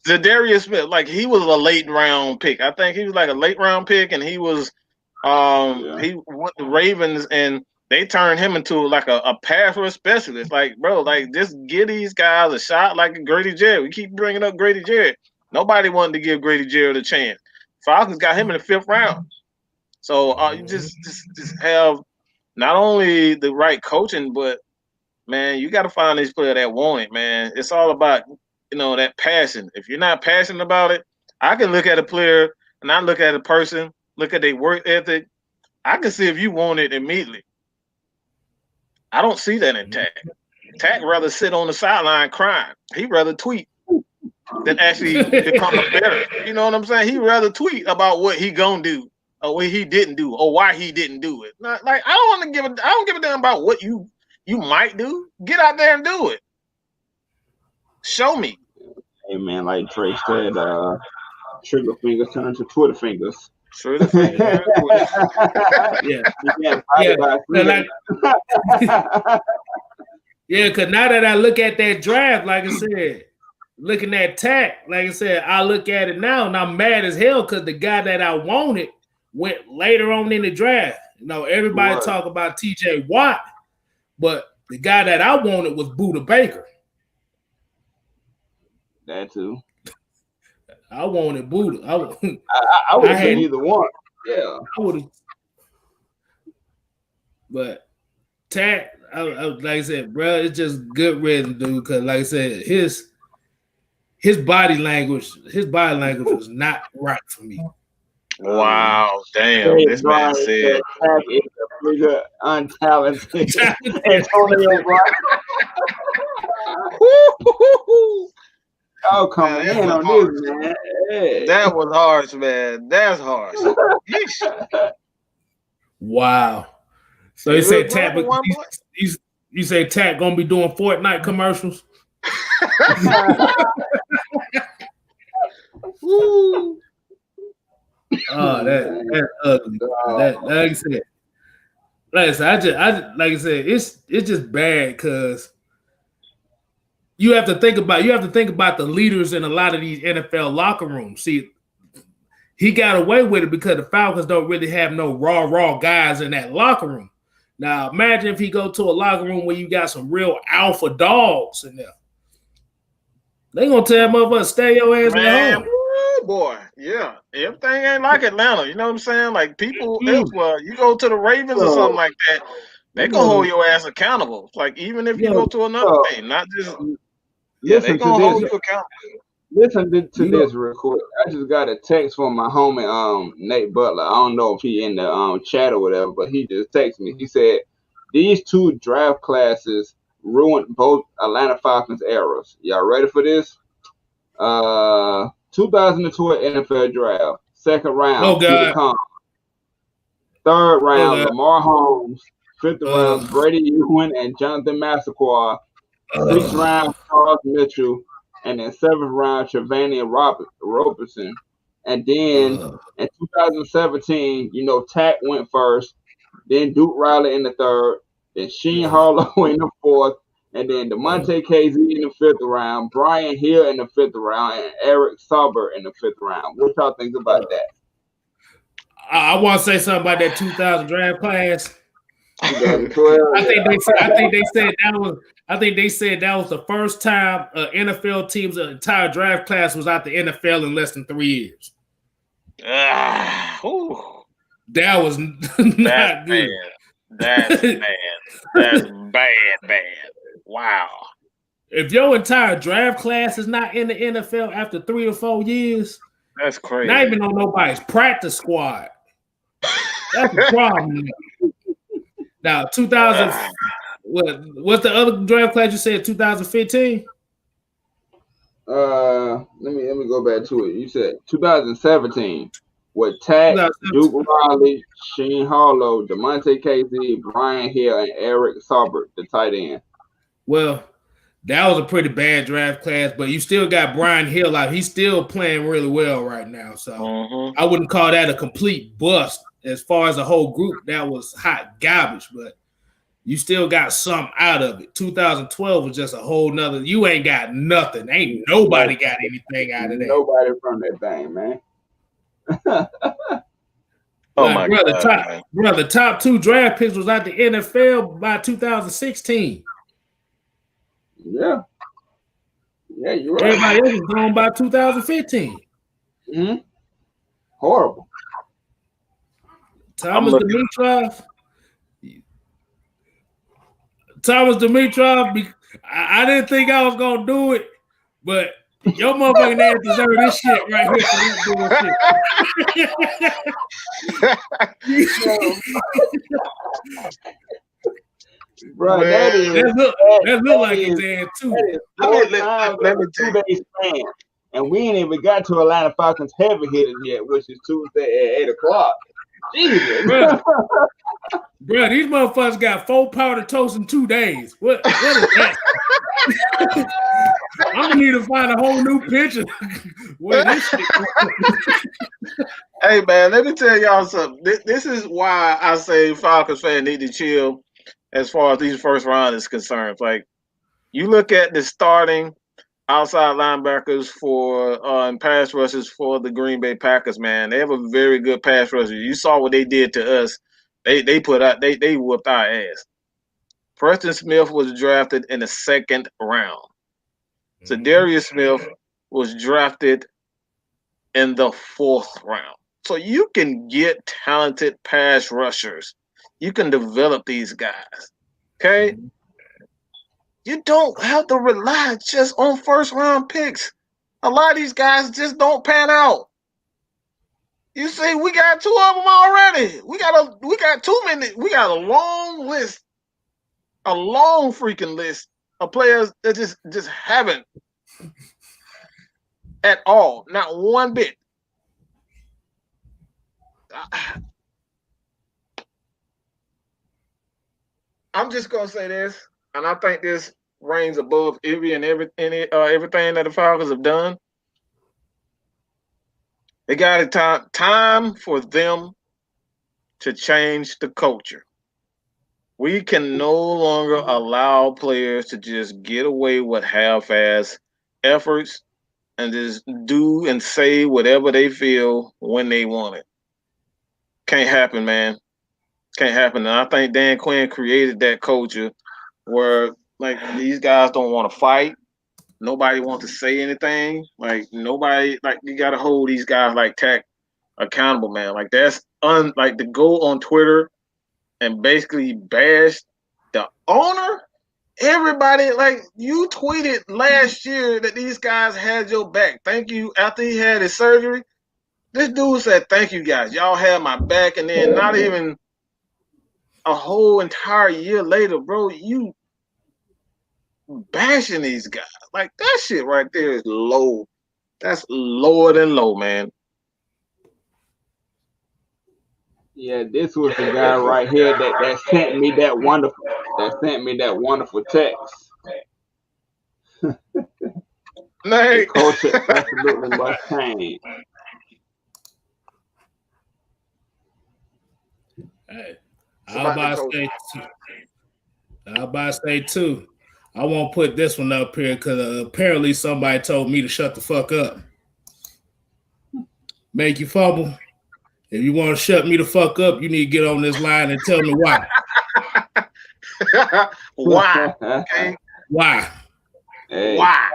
Zadarius Smith. Like he was a late round pick. I think he was like a late round pick, and he was he went the Ravens and they turned him into like a pass rush specialist. Like, bro, like just give these guys a shot like Grady Jarrett. We keep bringing up Grady Jarrett. Nobody wanted to give Grady Jarrett a chance. Falcons got him in the 5th round. So you just have not only the right coaching, but man, you got to find these players that want it, man. It's all about that passion. If you're not passionate about it, I can look at a player and I look at a person, look at their work ethic. I can see if you want it immediately. I don't see that in Takk. Takk rather sit on the sideline crying. He'd rather tweet than actually become a better. You know what I'm saying? He'd rather tweet about what he gonna do or what he didn't do or why he didn't do it. Not, like I don't give a damn about what you might do. Get out there and do it. Show me. Hey man, like Trey said, trigger fingers turn to Twitter fingers. Trigger fingers turn to Twitter. Yeah, because now that I look at that draft, like I said, looking at Takk, like I said, I look at it now and I'm mad as hell because the guy that I wanted went later on in the draft. Everybody talk about TJ Watt, but the guy that I wanted was Buda Baker. That too. I wanted Buda. I would have said either one. Yeah. I would have. But Takk, like I said, bro, it's just good reading, dude. Because like I said, his body language was not right for me. Wow, damn! This man said Takk is a bigger untalented Antonio Brown. Oh, come on this, man. Hey. That was harsh, man. That's harsh. Wow. So you say Takk, you say Takk gonna be doing Fortnite commercials? Oh, that's ugly. Like I said, it's just bad because you have to think about the leaders in a lot of these NFL locker rooms. See, he got away with it because the Falcons don't really have no raw guys in that locker room. Now, imagine if he go to a locker room where you got some real alpha dogs in there. They gonna tell motherfuckers stay your ass at home. Boy, yeah. Everything ain't like Atlanta. You know what I'm saying? Like people elsewhere, you go to the Ravens or something like that, they gonna hold your ass accountable. Like even if you go to another team, not just they gonna hold you accountable. Listen to this real quick. I just got a text from my homie Nate Butler. I don't know if he in the chat or whatever, but he just texted me. He said these two draft classes ruined both Atlanta Falcons eras. Y'all ready for this? 2012 NFL draft, second round, Peter Kong. Third round, Lamar Holmes. Fifth round, Brady Ewing and Jonathan Massaquoi. Sixth round, Charles Mitchell. And then seventh round, Trevanian Robertson. And then in 2017, Takk went first. Then Duke Riley in the third. Then Sheen Harlow in the fourth. And then DeMonte KZ in the fifth round, Brian Hill in the fifth round, and Eric Sauber in the fifth round. What y'all think about that? I want to say something about that 2000 draft class. 2012. I think they said that was the first time NFL team's entire draft class was out the NFL in less than 3 years. That was not good. That's bad. That's bad. Wow. If your entire draft class is not in the NFL after 3 or 4 years, that's crazy. Not even on nobody's practice squad. That's a problem. Now, 2000. What's the other draft class you said? 2015. Let me go back to it. You said 2017 with Takk, Duke Riley, Sheen Harlow, DeMonte KZ, Brian Hill, and Eric Saubert, the tight end. Well, that was a pretty bad draft class, but you still got Brian Hill out. He's still playing really well right now. So I wouldn't call that a complete bust. As far as a whole group, that was hot garbage, but you still got some out of it. 2012 was just a whole nother. You ain't got nothing. Ain't nobody got anything out of that. Nobody from that thing, man. My God, the top 2 draft picks was out the NFL by 2016. Yeah, you're right. Everybody else was gone by 2015. Horrible. Thomas Dimitrov. I didn't think I was gonna do it, But your motherfucking ass deserve this shit right here for this bullshit. Bro, that look like his ass too. Let me 2 days span. And we ain't even got to Atlanta Falcons heavy hitters yet, which is Tuesday at 8:00. Jesus. Bro, these motherfuckers got 4 powdered toast in 2 days. What is that? I'm gonna need to find a whole new picture. Where this shit Hey man, let me tell y'all something. This is why I say Falcons fans need to chill as far as these first round is concerned. Like, you look at the starting outside linebackers for and pass rushers for the Green Bay Packers, man. They have a very good pass rusher. You saw what they did to us. They whooped our ass. Preston Smith was drafted in the 2nd round. Darius Smith was drafted in the 4th round. So you can get talented pass rushers. You can develop these guys. Okay? You don't have to rely just on first round picks. A lot of these guys just don't pan out. You see, we got 2 of them already. We got too many. We got a long list, a long freaking list of players that just haven't at all, not one bit. I'm just gonna say this, and I think this reigns above everything that the Falcons have done. It got a time for them to change the culture. We can no longer allow players to just get away with half-ass efforts and just do and say whatever they feel when they want it. Can't happen, man. Can't happen. And I think Dan Quinn created that culture where, like, these guys don't want to fight. Nobody wants to say anything. Like, nobody, like, you got to hold these guys like Takk accountable, man. Like, that's like, to go on Twitter and basically bash the owner. Everybody, like, you tweeted last year that these guys had your back. Thank you. After he had his surgery, this dude said, thank you guys. Y'all had my back. And then not even a whole entire year later, bro, you bashing these guys. Like, that shit right there is low. That's lower than low, man. Yeah, this was the guy right here that sent me that wonderful text. The culture absolutely must change. Hey, I'll about to say too. I won't put this one up here because apparently somebody told me to shut the fuck up. Make you fumble. If you want to shut me the fuck up, you need to get on this line and tell me why. Why? Okay. Why? Hey. Why?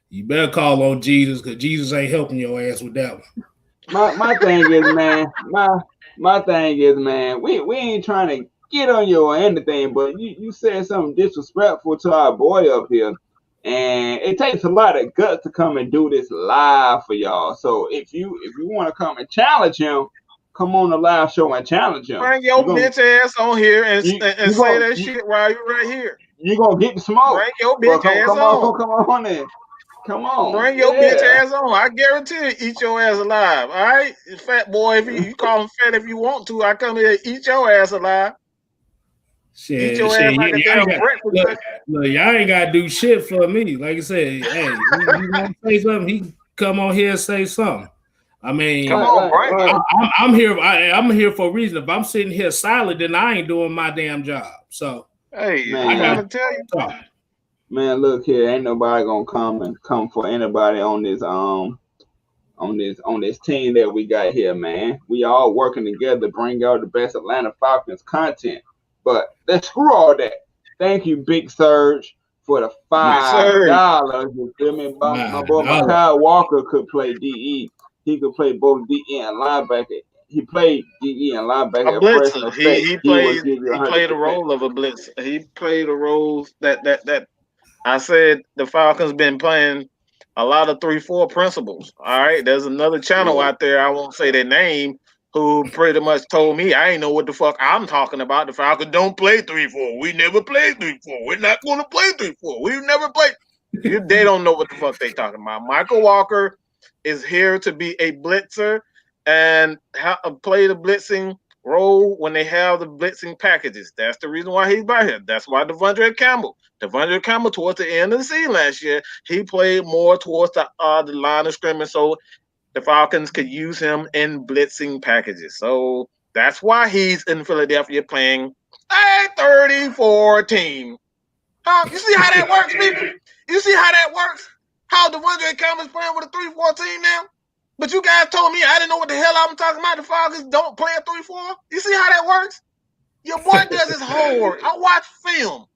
You better call on Jesus because Jesus ain't helping your ass with that one. My thing is, man, my thing is, man, we ain't trying to get on you or anything, but you said something disrespectful to our boy up here. And it takes a lot of guts to come and do this live for y'all. So if you want to come and challenge him, come on the live show and challenge him. Bring your bitch ass on here and say that shit while you're right here. You're going to get the smoke. Bring your bitch ass on. Come on in. Come on. Bring your bitch ass on. I guarantee you, eat your ass alive. All right? Fat boy, if you call him fat if you want to, I come here and eat your ass alive. Shit, y'all ain't got to do shit for me. Like I said, hey, you want to say something, he come on here and say something. I mean, come on, I'm here. I'm here for a reason. If I'm sitting here silent, then I ain't doing my damn job. So, hey, man, I gotta tell you, man. Look here, ain't nobody gonna come for anybody on this team that we got here, man. We all working together to bring out the best Atlanta Falcons content. But let's screw all that. Thank you, Big Surge, for the $5. You feel me? My boy Kyle Walker could play DE. He could play both DE and linebacker. He played DE and linebacker. A blitzer. He played the role of a blitzer. He played a role that I said the Falcons been playing a lot of 3-4 principles. All right, there's another channel out there. I won't say their name. Who pretty much told me I ain't know what the fuck I'm talking about. The Falcons don't play 3-4. We never played 3-4. We're not going to play 3-4. We've never played. They don't know what the fuck they talking about. Michael Walker is here to be a blitzer and play the blitzing role when they have the blitzing packages. That's the reason why he's by here. That's why Devondre Campbell towards the end of the season last year, he played more towards the line of scrimmage. So the Falcons could use him in blitzing packages. So that's why he's in Philadelphia playing a 34 team. You see how that works, people? You see how that works? How Devondre Campbell's playing with a 3-4 team now? But you guys told me I didn't know what the hell I'm talking about. The Falcons don't play a 3-4. You see how that works? Your boy does his homework. I watch film.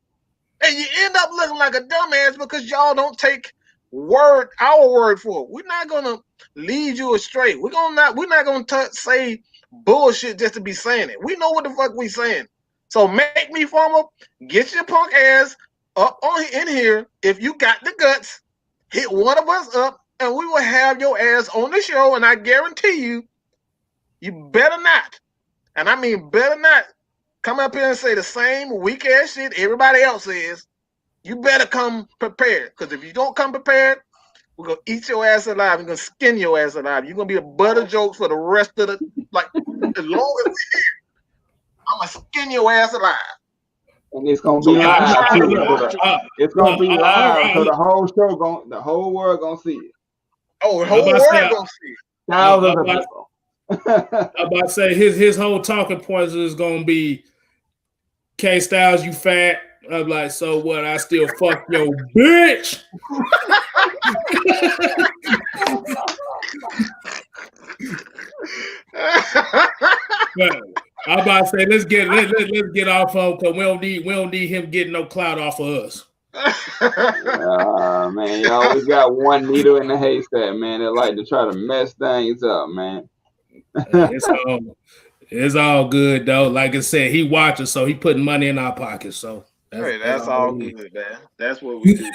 And you end up looking like a dumbass because y'all don't take our word for it. We're not gonna lead you astray. We're not gonna say bullshit just to be saying it. We know what the fuck we saying. So make me formal. Get your punk ass up in here. If you got the guts, hit one of us up, and we will have your ass on the show. And I guarantee you, you better not, and I mean better not, come up here and say the same weak ass shit everybody else says. You better come prepared. Because if you don't come prepared, we're going to eat your ass alive. We're going to skin your ass alive. You're going to be a butt of jokes for the rest of the, like, as long as we're here. I'm going to skin your ass alive. And it's going to be live. It's going to be live. So the whole show, the whole world going to see it. Oh, the whole world going to see it. Thousands of people. I'm about to say his whole talking points is going to be, K-Styles, you fat. I'm like, so what? I still fuck your bitch. But I'm about to say, let's get off of him because we don't need him getting no clout off of us. Man, you always got one needle in the haystack, man. They like to try to mess things up, man. It's all good though. Like I said, he watches, so he putting money in our pockets. So that's all good, man. That's what we do.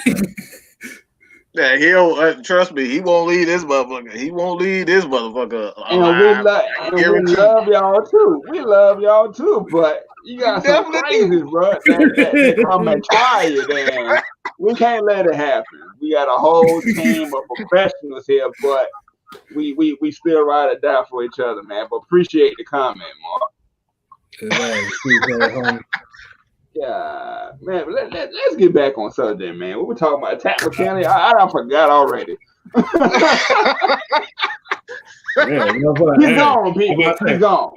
Yeah, he'll trust me. He won't leave this motherfucker. He won't leave this motherfucker alive. And we love y'all too. We love y'all too, but you got some crazies, bro. That come and try you, man. We can't let it happen. We got a whole team of professionals here, but we still ride or die for each other, man. But appreciate the comment, Mark. Yeah, man. Let's get back on subject, man. We were talking about Takk McKinley. I forgot already. He's gone, people. He's gone.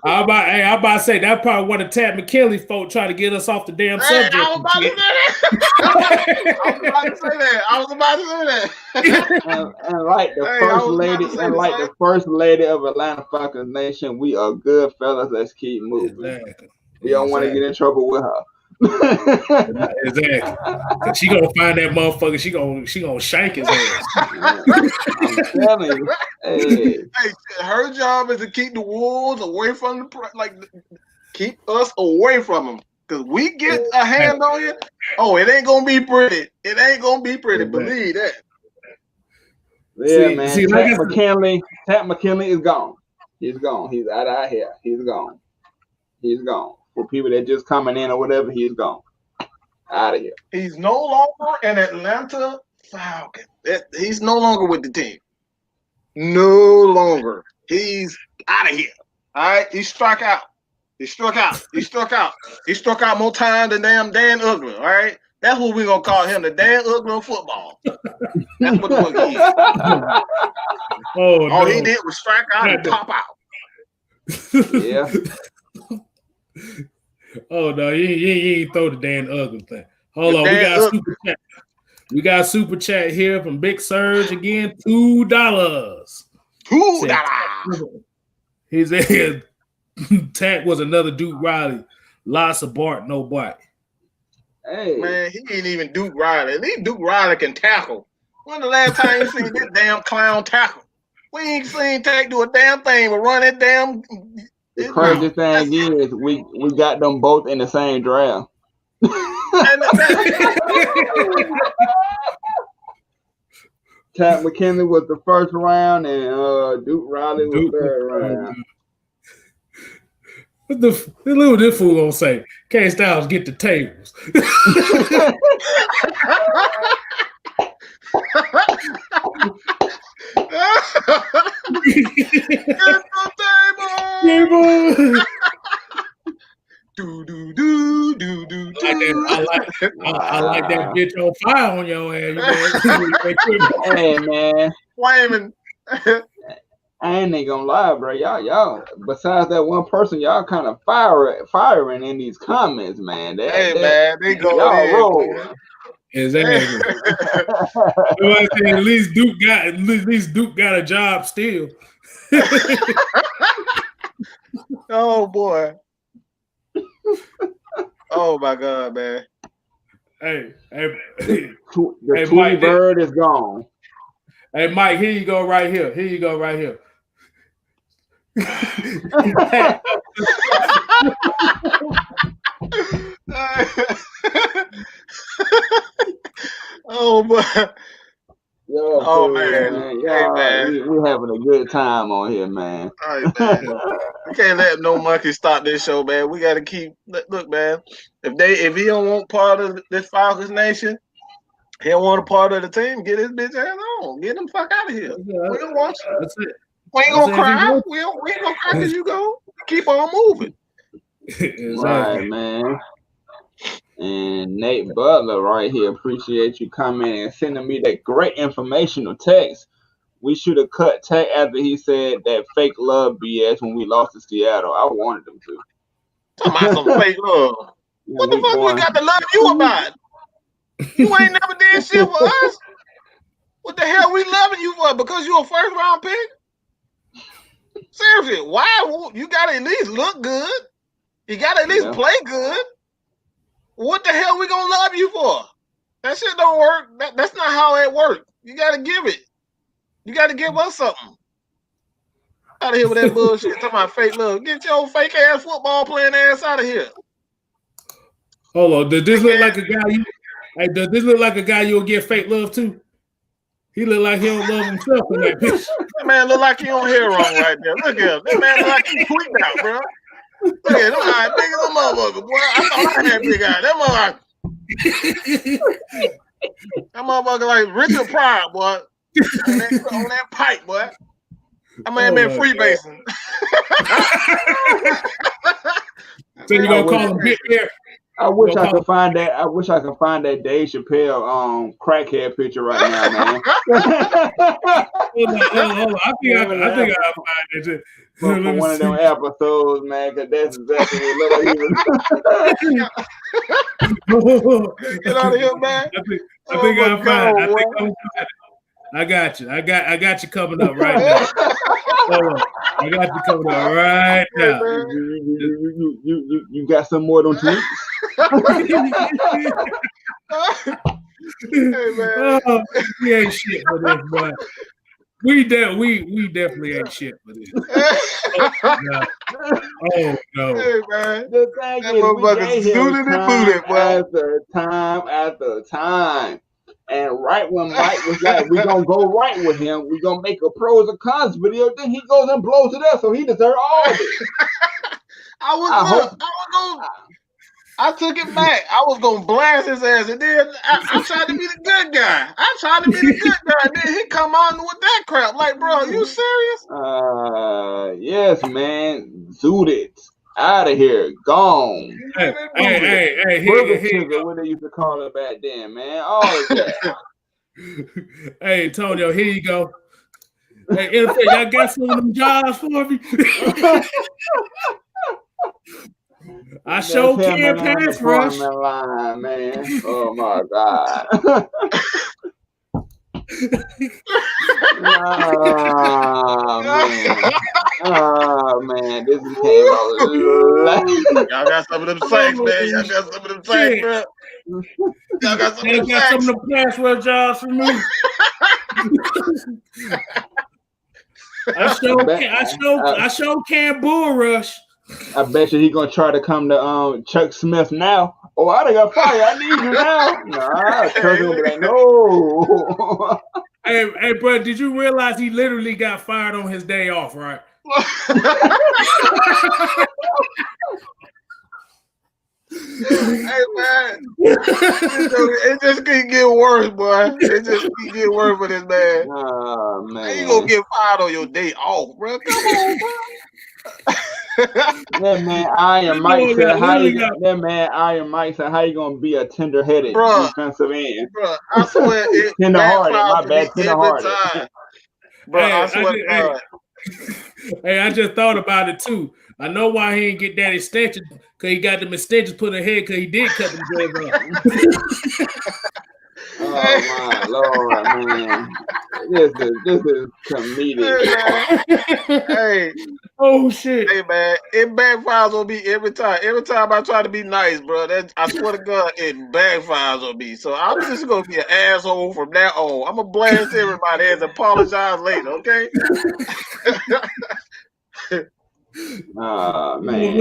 I'm about to say that probably one of Takk McKinley folk trying to get us off the damn subject. I was about to say that. And like the first lady of Atlanta Falcons Nation, we are good fellas. Let's keep moving. Exactly. We don't want to get in trouble with her. Exactly. She gonna find that motherfucker. She gonna shank his ass. I'm telling you. Hey, her job is to keep the wolves away from keep us away from them. Cause we get a hand on you. Oh, it ain't gonna be pretty. It ain't gonna be pretty. Believe that. Yeah, man. Takk McKinley is gone. He's gone. He's out of here. He's gone. He's gone. For people that just coming in or whatever, he's gone. Out of here. He's no longer an Atlanta Falcon. He's no longer with the team. No longer. He's out of here. All right? He struck out. He struck out more time than damn Dan Ugler. All right? That's what we're going to call him, the Dan Ugler of football. That's what the fuck he is. All he did was strike out and pop out. Yeah. Oh no, you ain't throw the Dan Ugly thing. Hold on, we got super chat. We got super chat here from Big Surge again. $2. He said Takk was another Duke Riley. Lots of Bart, no bite. Hey man, he ain't even Duke Riley. At least Duke Riley can tackle. When the last time you seen this damn clown tackle? We ain't seen Takk do a damn thing but run that damn. The crazy thing is we got them both in the same draft. Takk McKinley was the first round, and Duke Riley was third round. What this fool gonna say? K Styles get the tables. I like that bitch on fire on your ass. Hey man, flaming. I ain't gonna lie, bro. Y'all. Besides that one person, y'all kind of firing in these comments, man. Man, they go y'all roll. Exactly. At least Duke got a job still. Oh boy. Oh my God, man. Hey, the Tweety bird is gone. Hey, Mike, here you go right here. Oh boy. Yo, man. Hey, man. We having a good time on here, man. All right, man. We can't let no monkey stop this show, man. We got to keep. Look, man. If he don't want part of this Falcons nation, he don't want a part of the team. Get his bitch ass on. Get him fuck out of here. We don't want you. That's it. We ain't gonna cry. We ain't gonna cry because you go. Keep on moving. Exactly. Right, man. And Nate Butler right here. Appreciate you coming and sending me that great informational text. We should have cut Takk after he said that fake love BS when we lost to Seattle. I wanted them to. Talking about some fake love. What the fuck we got to love you about? You ain't never did shit for us. What the hell we loving you for? Because you a first round pick? Seriously, why? You got to at least look good. You got to at least play good. What the hell we gonna love you for? That shit don't work. That's not how it works. You got to give it. You got to give us something. Out of here with that bullshit. Talking about fake love. Get your fake ass football playing ass out of here. Hold on. Does this look like a guy? Does this look like a guy you'll get fake love to? He look like he don't love himself in that picture. That man look like he on hair wrong right there. Look at him. That man look like he tweaked out, bro. Look at him. Eyes big as a motherfucker, boy. I thought I had big eyes. That motherfucker like Richard Pryor, boy. On that pipe, boy. That man been freebasing. So you gonna call him Big Bear? I wish I could find that. I wish I could find that Dave Chappelle crackhead picture right now, man. Hold on. I think I'll find it too. For one of them episodes, man, because that's exactly what it looked like. Get out of here, man. I think I'll find it. I got you. I got you coming up right now. Hold on. I got you coming up right now. You got some more of them tweets? Hey, man. We ain't shit for this, boy. We definitely ain't shit for this. Oh no. Hey, man. The thing that is, motherfucker suited and booted, boy. After time. And right when Mike was like, we're going to go right with him, we're going to make a pros and cons video, then he goes and blows it up, so he deserves all of it. I took it back. I was going to blast his ass, and then I tried to be the good guy. And then he come on with that crap. Like, bro, you serious? Yes, man. Zooted. Out of here. Gone. Hey, what they used to call it back then, man. All of that. Hey, Antonio, here you go. Hey, y'all got some of them jobs for me? I sure can't pass rush. Line, man. Oh, my God. Oh man, this became y'all got some of them sacks, man. Y'all got some of them sacks, bro. Y'all got some of them pass rush jobs for me. I sure can bull rush. I bet you he gonna try to come to Chuck Smith now. Oh, I done got fired. I need you now. Nah, Chuck gonna be like, no. Hey, bro, did you realize he literally got fired on his day off, right? Hey man, it just keep getting worse, boy. It just keep getting worse for this man. Oh man, How you gonna get fired on your day off, bro? Come on, bro. That man Iron Mike said, "How you?" That man Iron Mike said, "How you gonna be a tender-headed defensive end?" Bro, I swear it tender-hearted. My backfires bad, for me every tender-hearted. time. Bro, I swear to God. Hey, I just thought about it too. I know why he didn't get that extension, because he got them extensions put in his head because he did cut them dreads off. Oh my Lord, man. This is comedic. Hey. Oh shit. Hey man, it backfires on me every time. Every time I try to be nice, bro, I swear to God, it backfires on me. So I'm just gonna be an asshole from now on. I'm gonna blast everybody and apologize later, okay? Oh man.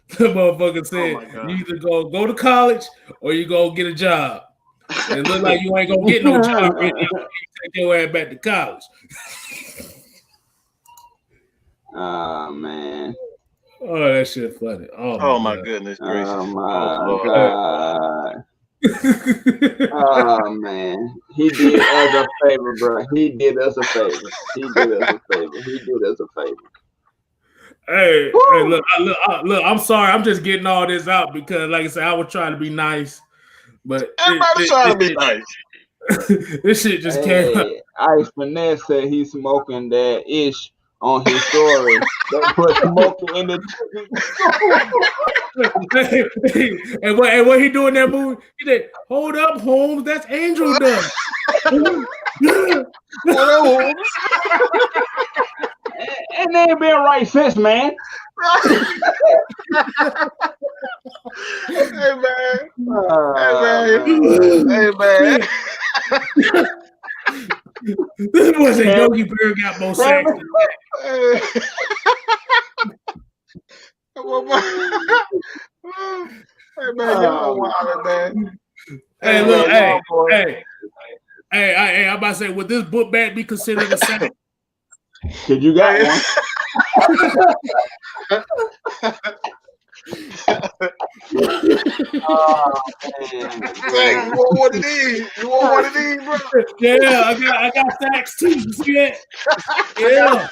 The motherfucker said, you either go to college or you go get a job. And it look like you ain't gonna get no job right now. You take your ass back to college. Oh man. Oh, that shit funny. Oh my goodness gracious. Oh my God. Oh man. He did us a favor, bro. He did us a favor. Hey, look, I'm sorry. I'm just getting all this out because, like I said, I was trying to be nice, but everybody's trying to be nice. This shit just came out. Ice Finesse said he's smoking that ish on his story. That put smoking in the and what he doing that movie? He said, "Hold up, Holmes, that's Angel done." And they ain't been right since, man. Hey man. Hey man. This boy said Yogi Bear got more sex. Hey man, y'all wild, man. Hey, look, hey, I'm about to say, would this book bag be considered a sex? Cause you got one. Oh, man. Hey, you want one of these? You want one of these, bro? Yeah, I got sacks too. You see that? Yeah.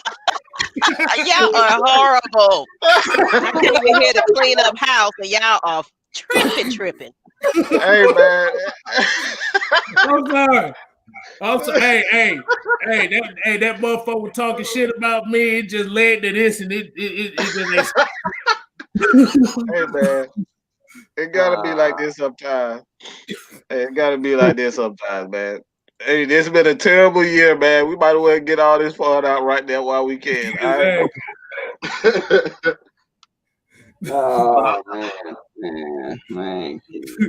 Y'all are horrible. I came in here to clean up house and y'all are tripping. Hey man. I'm sorry. Hey, that motherfucker was talking shit about me. It just led to this, and it just. Hey man, it gotta be like this sometimes. It gotta be like this sometimes, man. Hey, this has been a terrible year, man. We might as well get all this fun out right now while we can. All right? Oh man.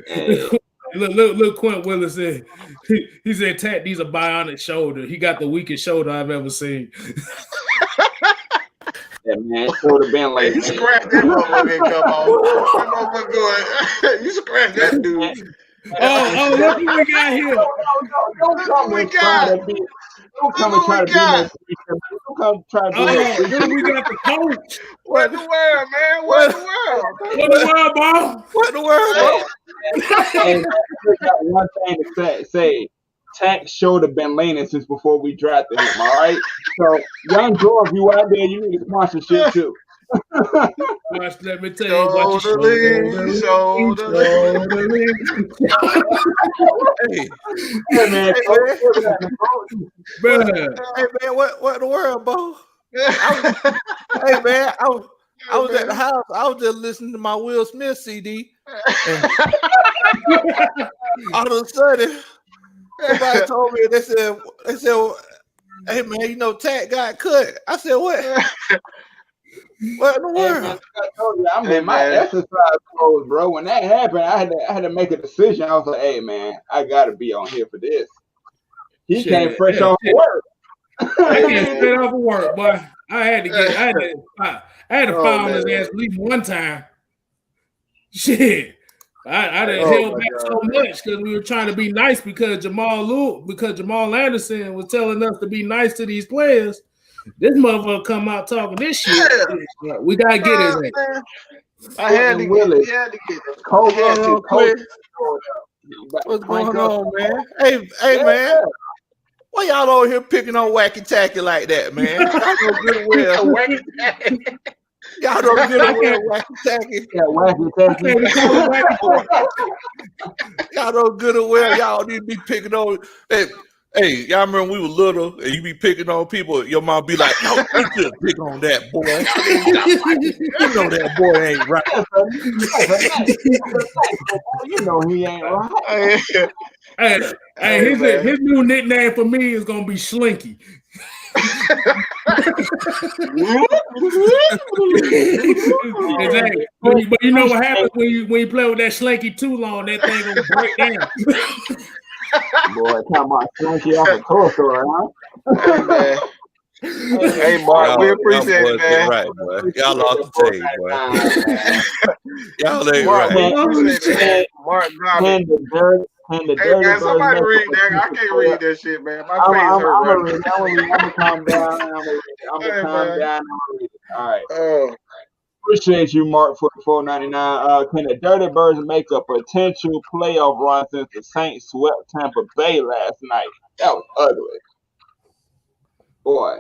Hey. Look, Quint Willis said. He said, "Takk needs a bionic shoulder. He got the weakest shoulder I've ever seen." Yeah, man, it would have been like you scratch that motherfucker and come on. That motherfucker going. You scratch that dude. Oh, look what we got here. Don't come and try to be. Don't come and try to be no. Don't come try to be. Look, we got the coach. What the world, man? What the world? What the world, bro? What the world, bro? And I got one thing to say. Takk should have been leaning since before we drafted him, all right? So, young George, you out there, you need a sponsorship too. Watch, let me tell you what Shoulder lean. Hey man, what the world, bro? Hey man, I was at the house. I was just listening to my Will Smith CD. All of a sudden, somebody told me, they said, "Hey man, you know Takk got cut." I said, "What? What in the world?" Man, I told you, I'm in my exercise clothes, bro. When that happened, I had to make a decision. I was like, "Hey man, I gotta be on here for this." He came fresh off work. I came straight off of work, boy. I had to file his ass at least one time. Shit. I done held back so much because we were trying to be nice because Jamal Anderson was telling us to be nice to these players. This motherfucker come out talking this shit. Yeah. We gotta get his ass. I had to get it. What's going on, man? Hey, man. Why y'all over here picking on Wacky Tacky like that, man? Y'all don't get away Wacky Tacky. Yeah, Wacky Tacky. Y'all don't get away. Y'all need to be picking on. Hey, y'all remember when we were little and you be picking on people, your mom be like, no, you just pick on that boy. You know that boy ain't right. You know he ain't right. Hey, his new nickname for me is gonna be Slinky. Exactly. But you know what happens when you play with that Slinky too long, that thing gonna break down. Boy, talking about Slinky off a Toy Story, huh? Hey, Mark, we appreciate it, man. Right, boy. Y'all lost the tape, boy. Y'all ain't right. Mark, hey, man, somebody read that. I can't read that shit, man. My face hurt. I'm gonna calm down. I'm gonna calm down. All right. Appreciate you, Mark, for the $4.99. Can the Dirty Birds make a potential playoff run since the Saints swept Tampa Bay last night? That was ugly, boy.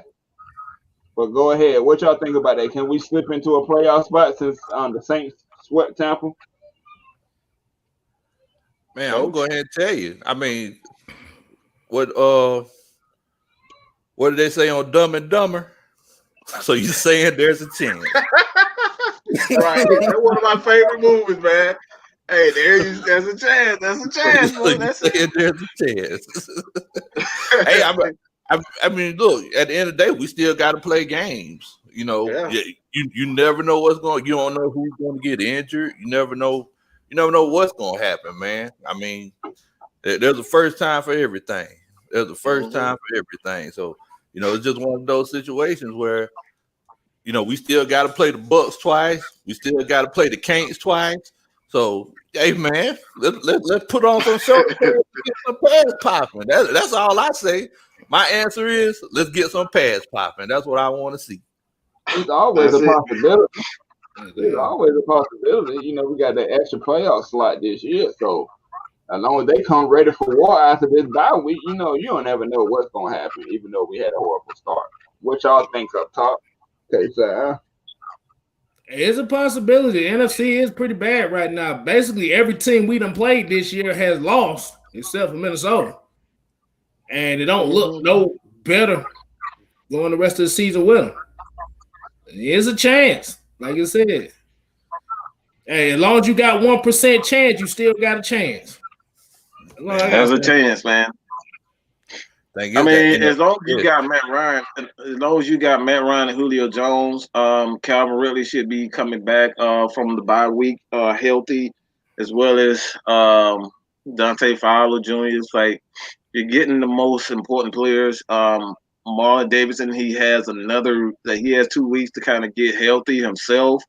But go ahead. What y'all think about that? Can we slip into a playoff spot since the Saints swept Tampa? Man, I'm going ahead and tell you. I mean, what did they say on Dumb and Dumber? So you saying there's a chance? Right. That's one of my favorite movies, man. Hey, there's a chance. There's a chance, boy. That's it. There's a chance. Hey, I mean, look. At the end of the day, we still got to play games. You know, you never know what's going. You don't know who's going to get injured. You never know. You never know what's going to happen, man. I mean, there's a first time for everything. There's a first time for everything. So, you know, it's just one of those situations where, you know, we still got to play the Bucks twice. We still got to play the Canes twice. So, hey, man, let's put on some show, get some pads popping. That's all I say. My answer is let's get some pads popping. That's what I want to see. It's always a possibility. There's always a possibility. You know, we got that extra playoff slot this year. So as long as they come ready for war after this bye week, you know, you don't ever know what's going to happen, even though we had a horrible start. What y'all think up top? Okay, so it's a possibility. The NFC is pretty bad right now. Basically, every team we done played this year has lost, except for Minnesota. And it don't look no better going the rest of the season with them. There's a chance. Like I said, hey, as long as you got 1% chance, you still got a chance. There's a chance, man. I mean, as long as you got Matt Ryan, and Julio Jones, Calvin Ridley should be coming back from the bye week healthy, as well as Dante Fowler Jr. It's like you're getting the most important players. Marlon Davidson, he has 2 weeks to kind of get healthy himself.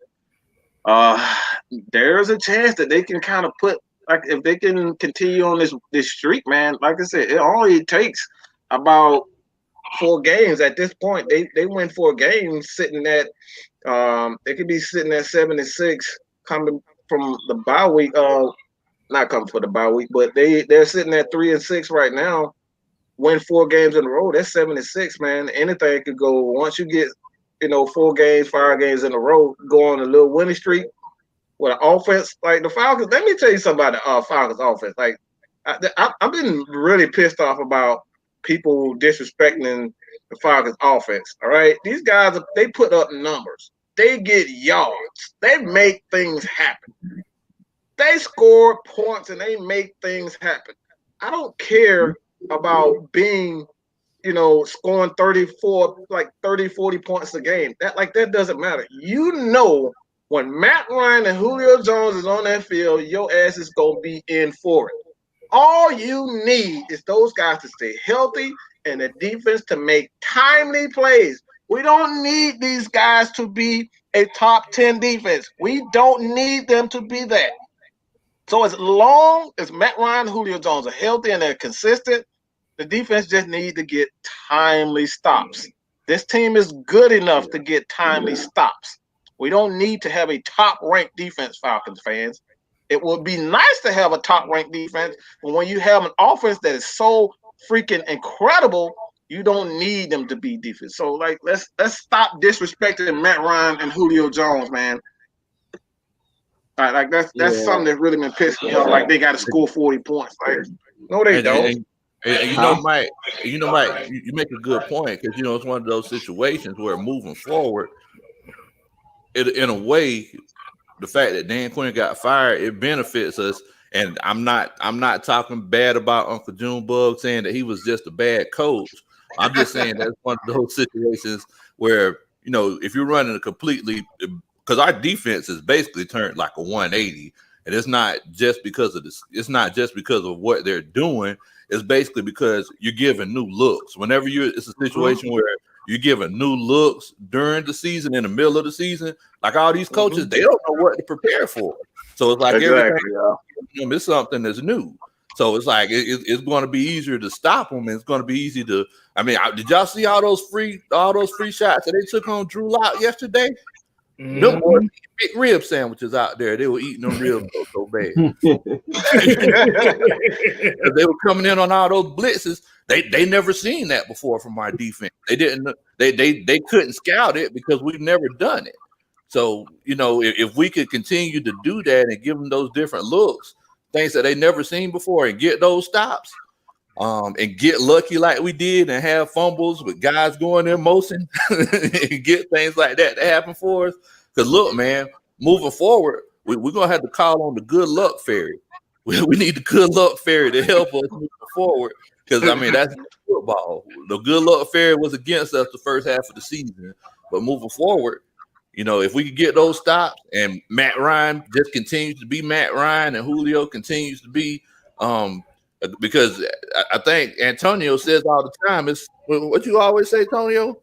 There's a chance that they can kind of put, like, if they can continue on this streak, man. Like I said, it only takes about 4 games at this point. They win 4 games, sitting at they could be sitting at 7-6, coming from the bye week. Not coming for the bye week, but they're sitting at 3-6 right now. Win 4 games in a row, that's 7-6, man. Anything could go. Once you get, 4 games, 5 games in a row, go on a little winning streak with an offense like the Falcons. Let me tell you something about the Falcons offense. Like, I've been really pissed off about people disrespecting the Falcons offense. All right, these guys, they put up numbers. They get yards. They make things happen. They score points and they make things happen. I don't care about being, scoring 30, 40 points a game. That doesn't matter. When Matt Ryan and Julio Jones is on that field, your ass is going to be in for it. All you need is those guys to stay healthy and the defense to make timely plays. We don't need these guys to be a top 10 defense. We don't need them to be that. So as long as Matt Ryan and Julio Jones are healthy and they're consistent, the defense just needs to get timely stops. This team is good enough to get timely stops. We don't need to have a top-ranked defense, Falcons fans. It would be nice to have a top-ranked defense, but when you have an offense that is so freaking incredible, you don't need them to be defense. So, like, let's stop disrespecting Matt Ryan and Julio Jones, man. All right, like that's something that's really been pissing me off. Like they got to score 40 points. Like, no, they don't. And Mike, you make a good point because it's one of those situations where moving forward, in a way, the fact that Dan Quinn got fired, it benefits us. And I'm not talking bad about Uncle Junebug saying that he was just a bad coach. I'm just saying that's one of those situations where if you're running a completely, because our defense is basically turned like a 180, and it's not just because of this. It's not just because of what they're doing. It's basically because you're giving new looks. Whenever it's a situation where you're giving new looks during the season, in the middle of the season, like all these coaches, they don't know what to prepare for. So it's like everything is something that's new. So it's like it's going to be easier to stop them, and it's going to be easy to. I mean, did y'all see all those free shots that they took on Drew Lock yesterday? Them boys big rib sandwiches out there. They were eating them ribs so bad. They were coming in on all those blitzes. They never seen that before from our defense. They didn't. They couldn't scout it because we've never done it. So if we could continue to do that and give them those different looks, things that they never seen before, and get those stops, and get lucky like we did, and have fumbles with guys going in motion, and get things like that to happen for us. Because look, man, moving forward, we're gonna have to call on the good luck fairy. We need the good luck fairy to help us move forward. Because I mean, that's football. The good luck fairy was against us the first half of the season, but moving forward, if we could get those stops, and Matt Ryan just continues to be Matt Ryan, and Julio continues to be, because I think Antonio says all the time, it's what you always say, Antonio.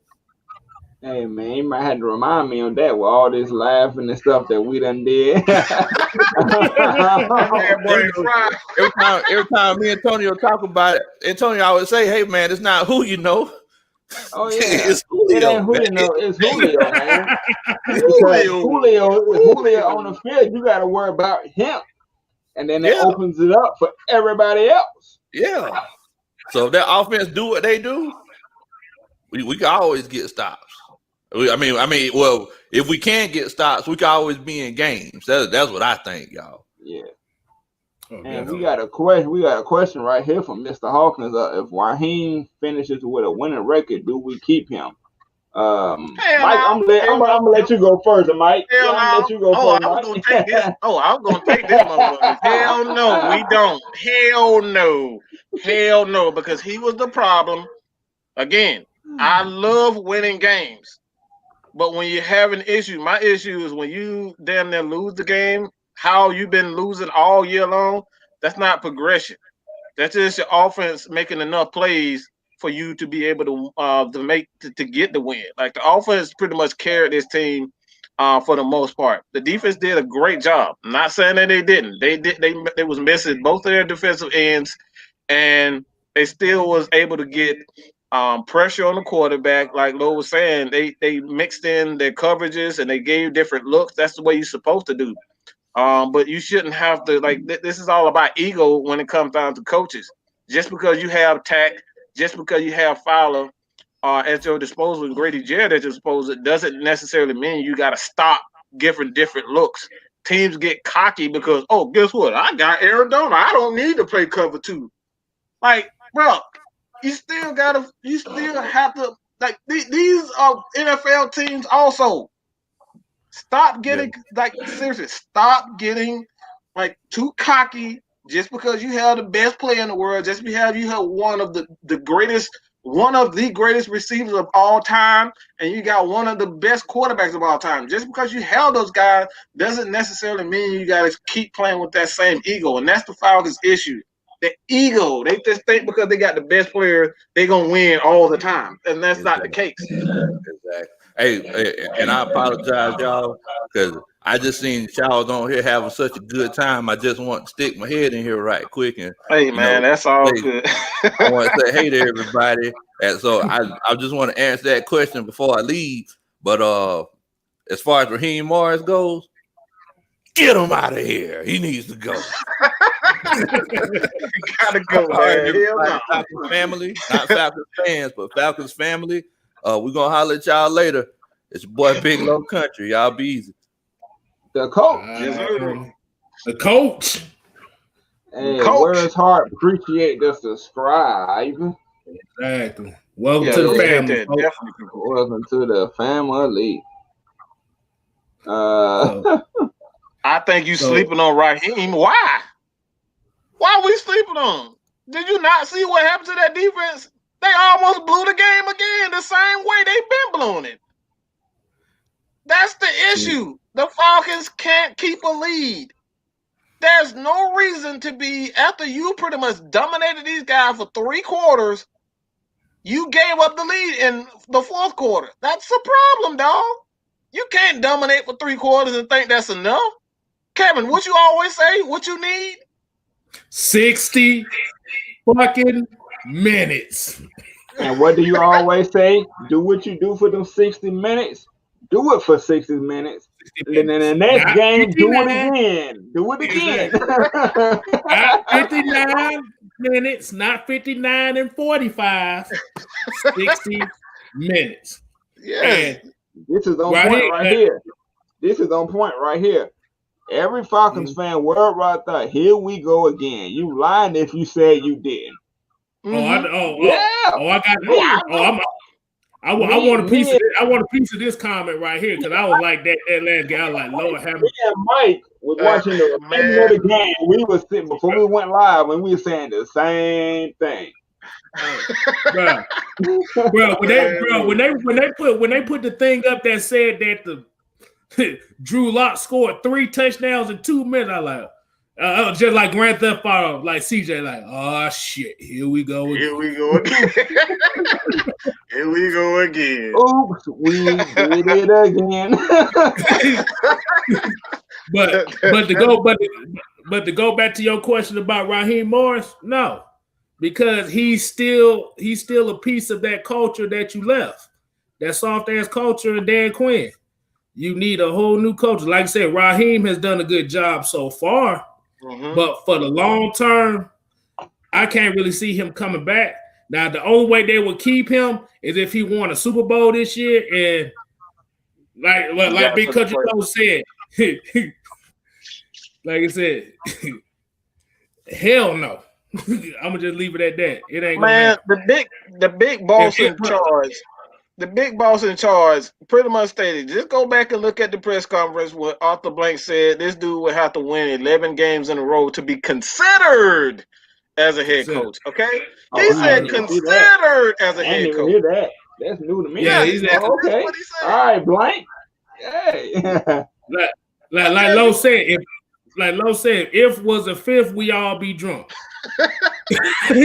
Hey man, you might have to remind me on that with all this laughing and stuff that we done did. every time me and Antonio talk about it, Antonio always say, "Hey man, it's not who you know." Oh yeah, it's Julio. It ain't who you know, it's Julio, man. Because Julio on the field, you got to worry about him, and then it opens it up for everybody else. Yeah. So if that offense do what they do, we can always get stops. I mean, well, if we can't get stops, we can always be in games. That's what I think, y'all. Yeah. And we got a question right here from Mr. Hawkins. If Raheem finishes with a winning record, do we keep him? Mike, I'm gonna let you go first, Mike. I was gonna take this. I was gonna take this motherfucker. Hell no, we don't. Hell no, because he was the problem. Again, I love winning games. But when you're having issues, my issue is when you damn near lose the game, how you've been losing all year long, that's not progression. That's just your offense making enough plays for you to be able to get the win. Like the offense pretty much carried this team for the most part. The defense did a great job. I'm not saying that they didn't. They was missing both of their defensive ends, and they still was able to get pressure on the quarterback. Like Lo was saying, they mixed in their coverages and they gave different looks. That's the way you're supposed to do. But you shouldn't have to, like, this is all about ego when it comes down to coaches. Just because you have Takk, just because you have Fowler at your disposal and Grady Jarrett at your disposal, doesn't necessarily mean you got to stop giving different looks. Teams get cocky because, guess what? I got Arizona. I don't need to play cover 2. Like, bro, you still have to, like, these are NFL teams also. Stop getting seriously. Stop getting too cocky just because you have the best player in the world. Just because you have one of the greatest receivers of all time, and you got one of the best quarterbacks of all time. Just because you have those guys doesn't necessarily mean you got to keep playing with that same ego, and that's the Falcons' issue. The ego. They just think because they got the best players, they're gonna win all the time, and that's not the case. Exactly. Hey, and I apologize, y'all, because I just seen y'all on here having such a good time. I just want to stick my head in here right quick and hey man, that's all good. I want to say hey to everybody, and so I just want to answer that question before I leave. But as far as Raheem Morris goes, get him out of here. He needs to go. Gotta go, man. Falcons family, not Falcons fans, but Falcons family. We're gonna holler at y'all later. It's your boy Big Low Country. Y'all be easy. The coach. The coach. Hey, Where's Heart? Appreciate the subscribe. Exactly. Welcome to the family. Definitely. Welcome to the family. I think you sleeping on Raheem. Why? Why are we sleeping on him? Did you not see what happened to that defense? They almost blew the game again the same way they've been blowing it. That's the issue. The Falcons can't keep a lead. There's no reason to be, after you pretty much dominated these guys for 3 quarters, you gave up the lead in the 4th quarter. That's the problem, dog. You can't dominate for 3 quarters and think that's enough. Kevin, what you always say? What you need? 60 fucking minutes. And what do you always say? Do what you do for them 60 minutes. Do it for 60 minutes. And then the next game, 59. Do it again. Do it again. Not 59 minutes, not 59 and 45. 60 minutes. Yeah. This is on point right here. This is on point right here. Every Falcons fan, word right there. Here we go again. You lying if you said you didn't. I want a piece of this. I want a piece of this comment right here because I was like that last guy. I was like, Lord have mercy. Me and Mike was watching the game. We was sitting before we went live and we were saying the same thing. Bro, when they put the thing up that said that the Drew Lock scored 3 touchdowns in 2 minutes, I like, just like Grand Theft Auto, like CJ, like, oh shit, here we go again. Here we go again. Here we go again. Oops, we did it again. but to go back to your question about Raheem Morris, no, because he's still a piece of that culture that you left, that soft ass culture in Dan Quinn. You need a whole new culture. Like I said, Raheem has done a good job so far, but for the long term, I can't really see him coming back. Now, the only way they would keep him is if he won a Super Bowl this year, and like Big Country Joe said, like I said, hell no. I'm gonna just leave it at that. It ain't man. The big boss in charge. The big boss in charge pretty much stated, just go back and look at the press conference where Arthur Blank said this dude would have to win 11 games in a row to be considered as a head coach. Okay? He said considered as a head coach. Hear that. That's new to me. Yeah, he's okay. What he said. All right, Blank. Hey. like Lowe said, if was a fifth, we all be drunk. That's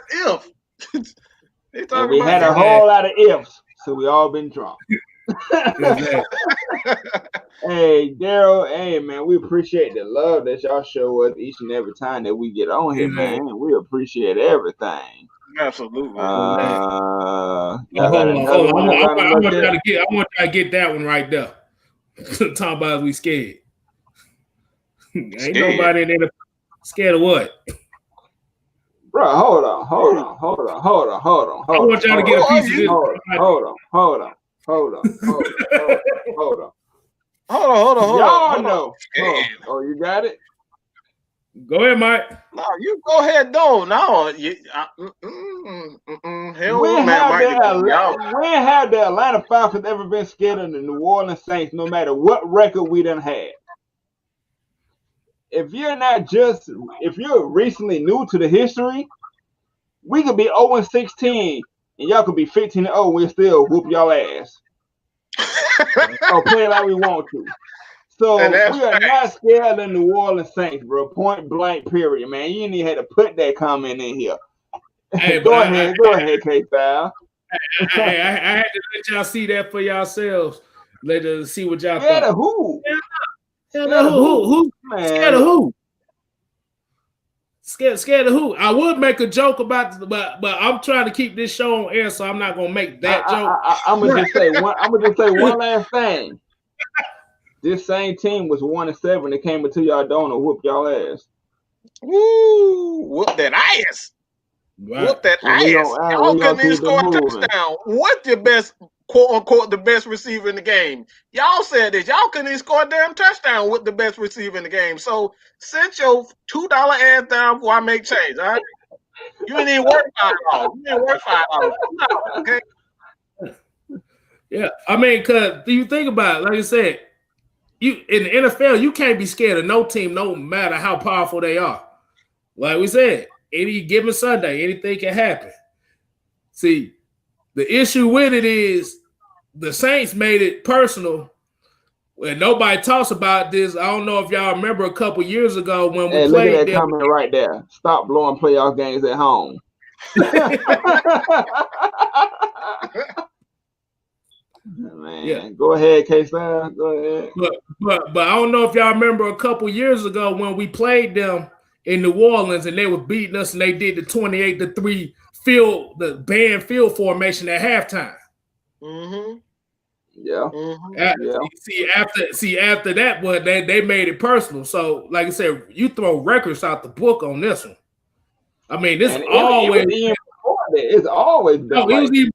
if. We had a whole lot of ifs, so we all been drunk. Hey, Daryl, hey man, we appreciate the love that y'all show us each and every time that we get on here, man. We appreciate everything. Absolutely. I want y'all to get that one right there. Talking about we scared. Ain't nobody in there scared of what? Bro, hold on. I want y'all to get a piece of this. Hold on. Y'all know. Oh, you got it? Go ahead, Mike. No, you go ahead, though. No, hell when have the Atlanta Falcons ever been scared of the New Orleans Saints, no matter what record we done had? If you're recently new to the history, we could be 0-16 and y'all could be 15-0. We'll still whoop y'all ass. Or play like we want to. So we are not scared of the New Orleans Saints, bro. Point blank, period, man. You didn't even have to put that comment in here. Hey, go ahead, K-Style. I had to let y'all see that for yourselves. Let us see what y'all scared thought. Of who? Scared of who? Man. Scared of who? Scared of who? I would make a joke about, but I'm trying to keep this show on air, so I'm not gonna make that joke. I'm gonna just say one last thing. This same team was 1-7. It came into y'all dome and whoop y'all ass. Woo! Whoop that ass! Right. Whoop that ass! Y'all couldn't even score a touchdown. What the best, quote unquote, the best receiver in the game? Y'all said this. Y'all couldn't even score a damn touchdown with the best receiver in the game. So send your $2 ass down before I make change. All right? You ain't even worth $5. You ain't worth $5. Okay. Yeah, I mean, because you think about it, like I said. You in the NFL, you can't be scared of no team, no matter how powerful they are. Like we said, any given Sunday, anything can happen. See, the issue with it is the Saints made it personal. And nobody talks about this. I don't know if y'all remember a couple years ago when we played. Look at that comment right there. Stop blowing playoff games at home. Man, yeah. Go ahead, K-Stan. Go ahead. But I don't know if y'all remember a couple years ago when we played them in New Orleans and they were beating us and they did the 28-3 band field formation at halftime. Mm-hmm. Yeah. After that, but they made it personal. So, like I said, you throw records out the book on this one. I mean, this is always. It's always been.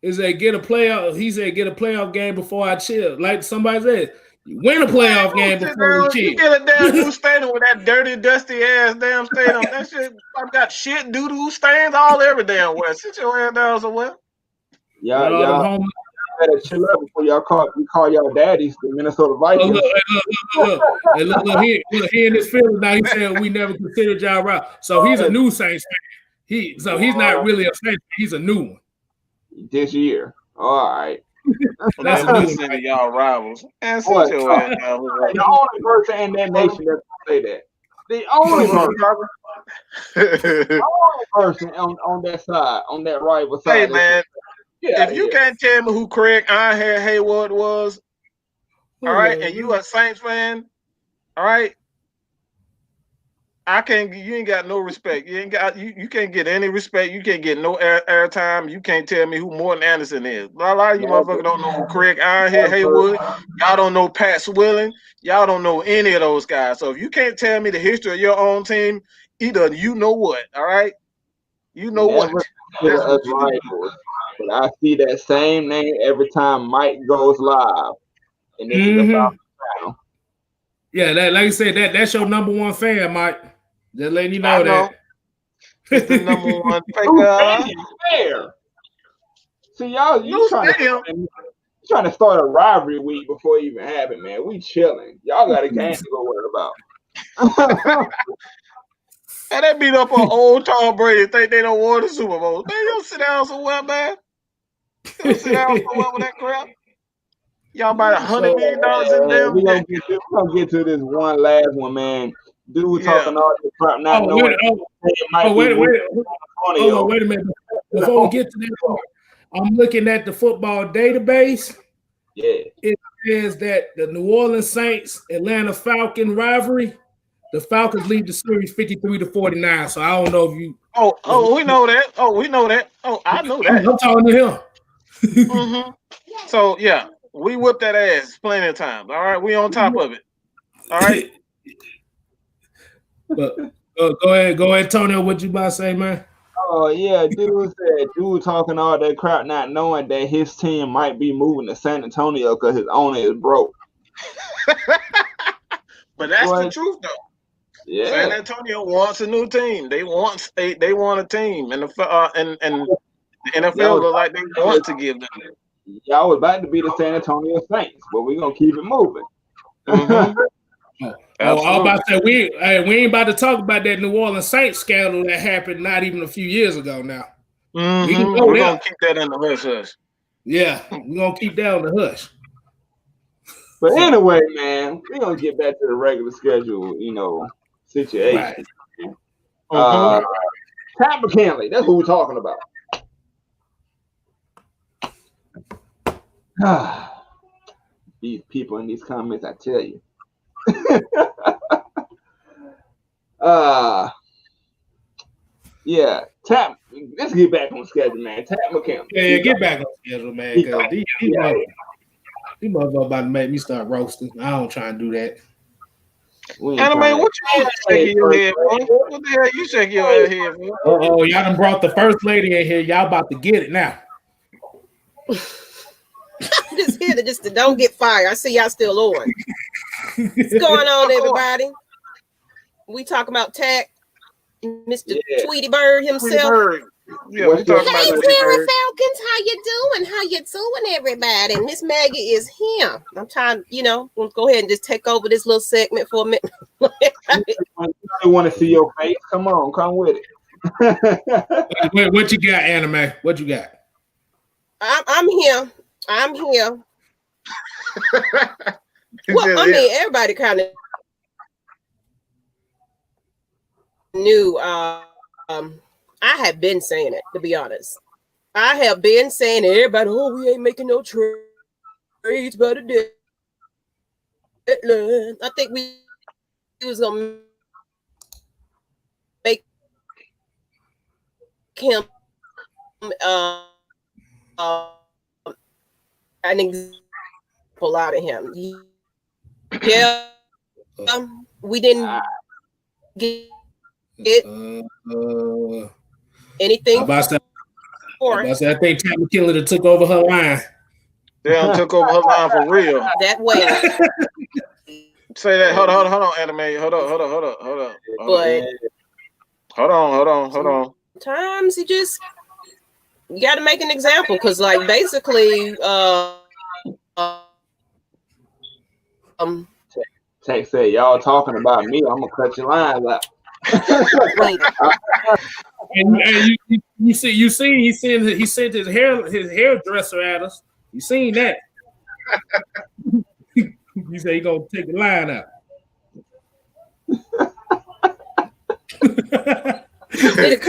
Is they get a playoff? He said, "Get a playoff game before I chill." Like somebody said, you win a playoff game before you chill. You get a damn new stadium with that dirty, dusty ass damn stadium. That shit, I've got shit, doo-doo stains all every damn where. Sit your ass down somewhere. Y'all better chill up before y'all call y'all daddies the Minnesota Vikings. Look here in this field now. He said we never considered y'all right. So he's a new Saints fan. He's not really a Saints fan. He's a new one. This year. All right. That's a new city, y'all rivals. And sit your ass down. The only person in that nation that can say that. The only person on that side, on that rival side. Hey, man. If you can't tell me who Craig Ironhead Hayward was, all right, and you a Saints fan, all right, you ain't got no respect. You can't get any respect. You can't get no airtime. You can't tell me who Morton Anderson is. A lot of you motherfuckers don't know who Craig Ironhead Haywood. Y'all don't know Pat Swilling. Y'all don't know any of those guys. So if you can't tell me the history of your own team, either you know what, all right? You know what. That's us rivals. But I see that same name every time Mike goes live. And this is about yeah, like I said, that's your number one fan, Mike. Just letting you know that. It's the number one fair. See, y'all, you trying to start a rivalry week before it even happened, man. We chilling. Y'all got a game to go worry about. And they beat up on old Tom Brady. Think they don't want the Super Bowl. Man, you don't sit down somewhere, man. You don't sit down somewhere with that crap. Y'all about $100 million in them. We're gonna get to this one last one, man. Dude talking all this crap, not knowing. Wait a minute. Before we get to that part, I'm looking at the football database. Yeah. It says that the New Orleans Saints Atlanta Falcon rivalry, the Falcons lead the series 53-49. So I don't know if you. We know that. We know that. I know that. I'm talking to him. Mm-hmm. So yeah, we whipped that ass plenty of times. All right, we on top of it. All right. But go ahead, Tony. What you about to say, man? Oh yeah, dude talking all that crap, not knowing that his team might be moving to San Antonio because his owner is broke. But that's the truth, though. Yeah, San Antonio wants a new team. They want a team, and the NFL look like they want to give them. Y'all was about to be the San Antonio Saints, but we're gonna keep it moving. Mm-hmm. I was about to say we ain't about to talk about that New Orleans Saints scandal that happened not even a few years ago now. Mm-hmm. We're gonna keep that in the hush. Yeah, we're gonna keep that on the hush. But anyway, man, we're gonna get back to the regular schedule, situation. Right. Takk McKinley, that's who we're talking about. These people in these comments, I tell you. Yeah, Takk. Let's get back on schedule, man. Takk McKinley. Yeah, get back on schedule, man. Because these motherfuckers about to make me start roasting. I don't try and do that. Anime, what you shaking your head for? What the hell you shaking your head for? Oh, y'all done brought the first lady in here. Y'all about to get it now. I'm just here to don't get fired. I see y'all still on. What's going on, everybody? We talking about Takk, Mr. Tweety Bird himself. Yeah, we talking about Falcons. How you doing? How you doing, everybody? And Miss Maggie is here. I'm trying, we'll go ahead and just take over this little segment for a minute. I want to see your face. Come on, come with it. What you got, Anime? What you got? I'm here. Well, I mean, everybody kind of knew. I have been saying it, to be honest. I have been saying it. Everybody, we ain't making no trades by the deadline. I think we was gonna make him an example out of him. Yeah, we didn't get anything. I think Takk McKinley took over her line. Damn, took over her line for real. That way. Say that. Hold on, Anime. Hold on. Hold on. Sometimes you got to make an example because, like, basically, Takk said, "Y'all talking about me? I'm gonna cut your lines out." and you see, he sent his hairdresser at us. You seen that? You say he gonna take the line out. It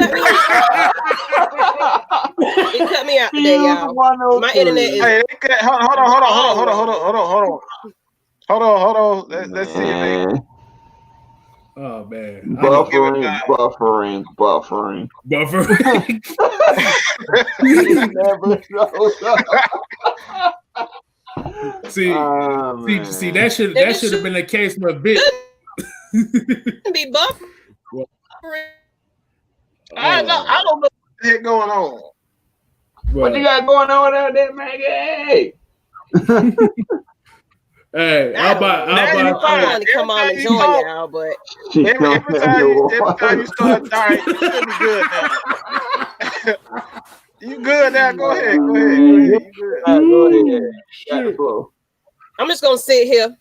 cut me out today, y'all. My internet is. Hey, hold on. Let's see it, baby. Oh man, buffering. See, that should have been the case with a bit. Be buffering. I don't know what the heck going on. What you got going on out there, Maggie? Hey, I want to come on and join y'all, but every time you start dying, you should be good now. You good now? Go ahead. You good. Go ahead. I'm just gonna sit here,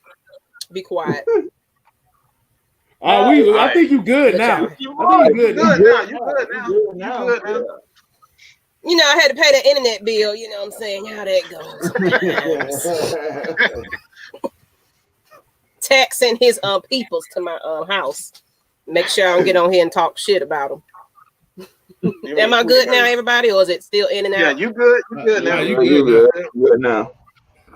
be quiet. I think you good now. You good now. You know, I had to pay the internet bill. You know what I'm saying? How that goes. Takk sent his peoples to my house. Make sure I don't get on here and talk shit about them. Am I good now, everybody, or is it still in and out? Yeah, you good. You good now. You good now.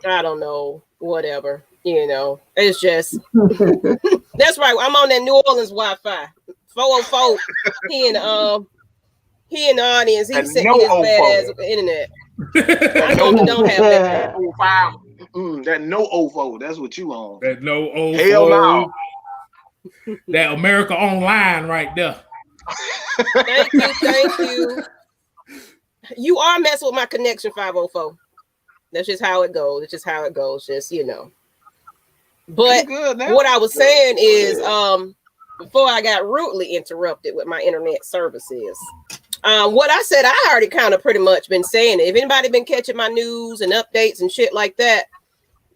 I don't know. Whatever. You know, it's just that's right. I'm on that New Orleans Wi-Fi. 404. He in the audience. He sent me his badass internet. I don't have that. That no OVO. That's what you on. That no OVO. Hell no. That America Online right there. Thank you. You are messing with my connection, 504. That's just how it goes. Just But what I was saying is, before I got rudely interrupted with my internet services, what I said, I already kind of pretty much been saying it. If anybody been catching my news and updates and shit like that,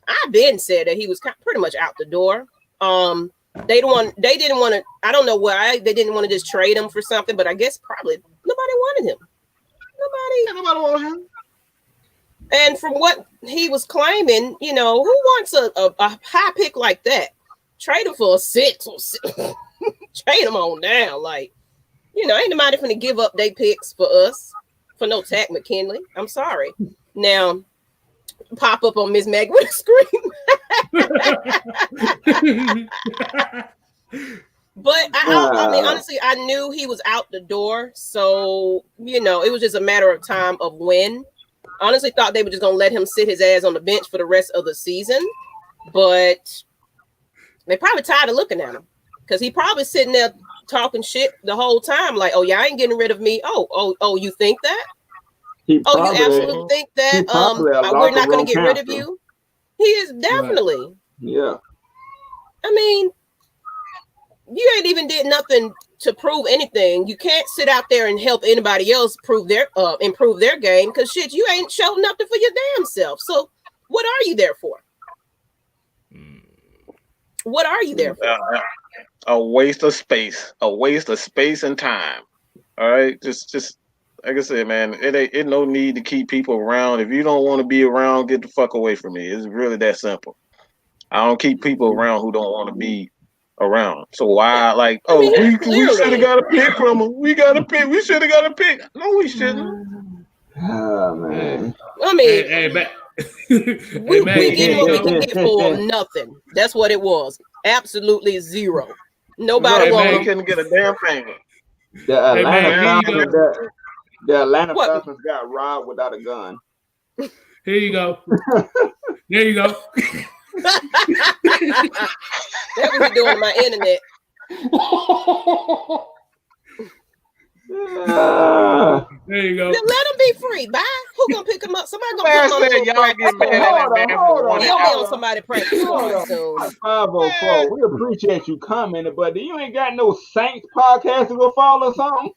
I've been said that he was pretty much out the door. They didn't want to. I don't know why they didn't want to just trade him for something, but I guess probably nobody wanted him. Nobody wanted him. And from what he was claiming, you know, who wants a high pick like that? Trade him for a 6 or 6. Trade him on down. Like, you know, ain't nobody finna give up their picks for us for no Takk McKinley. I'm sorry. Now, pop up on Miss Meg with a screen. But I mean, honestly, I knew he was out the door. So, you know, it was just a matter of time of when. Honestly, thought they were just gonna let him sit his ass on the bench for the rest of the season, but they probably tired of looking at him because he probably sitting there talking shit the whole time, like, "Oh, y'all ain't getting rid of me." Oh, you think that? You absolutely think that? We're not gonna get rid of you. He is definitely. Yeah. I mean, you ain't even did nothing to prove anything. You can't sit out there and help anybody else improve their game because shit, you ain't showed nothing for your damn self. So what are you there for? What are you there for? A waste of space. A waste of space and time. All right. Just like I said, man, it no need to keep people around. If you don't want to be around, get the fuck away from me. It's really that simple. I don't keep people around who don't want to be around. So why, like, we should have got a pick from him. We got a pick. We should have got a pick. No, we shouldn't. Oh man. I mean, we get what we can get for nothing. That's what it was. Absolutely zero. Nobody wanted. Couldn't get a damn thing. The Atlanta Falcons got robbed without a gun. Here you go. There you go. That was doing to my internet. There you go. Then let them be free. Bye. Who gonna pick them up? Somebody gonna put them on y'all get mad at that man. He'll be on somebody practice soon. 504. We appreciate you commenting, but you ain't got no Saints podcast to go follow or something.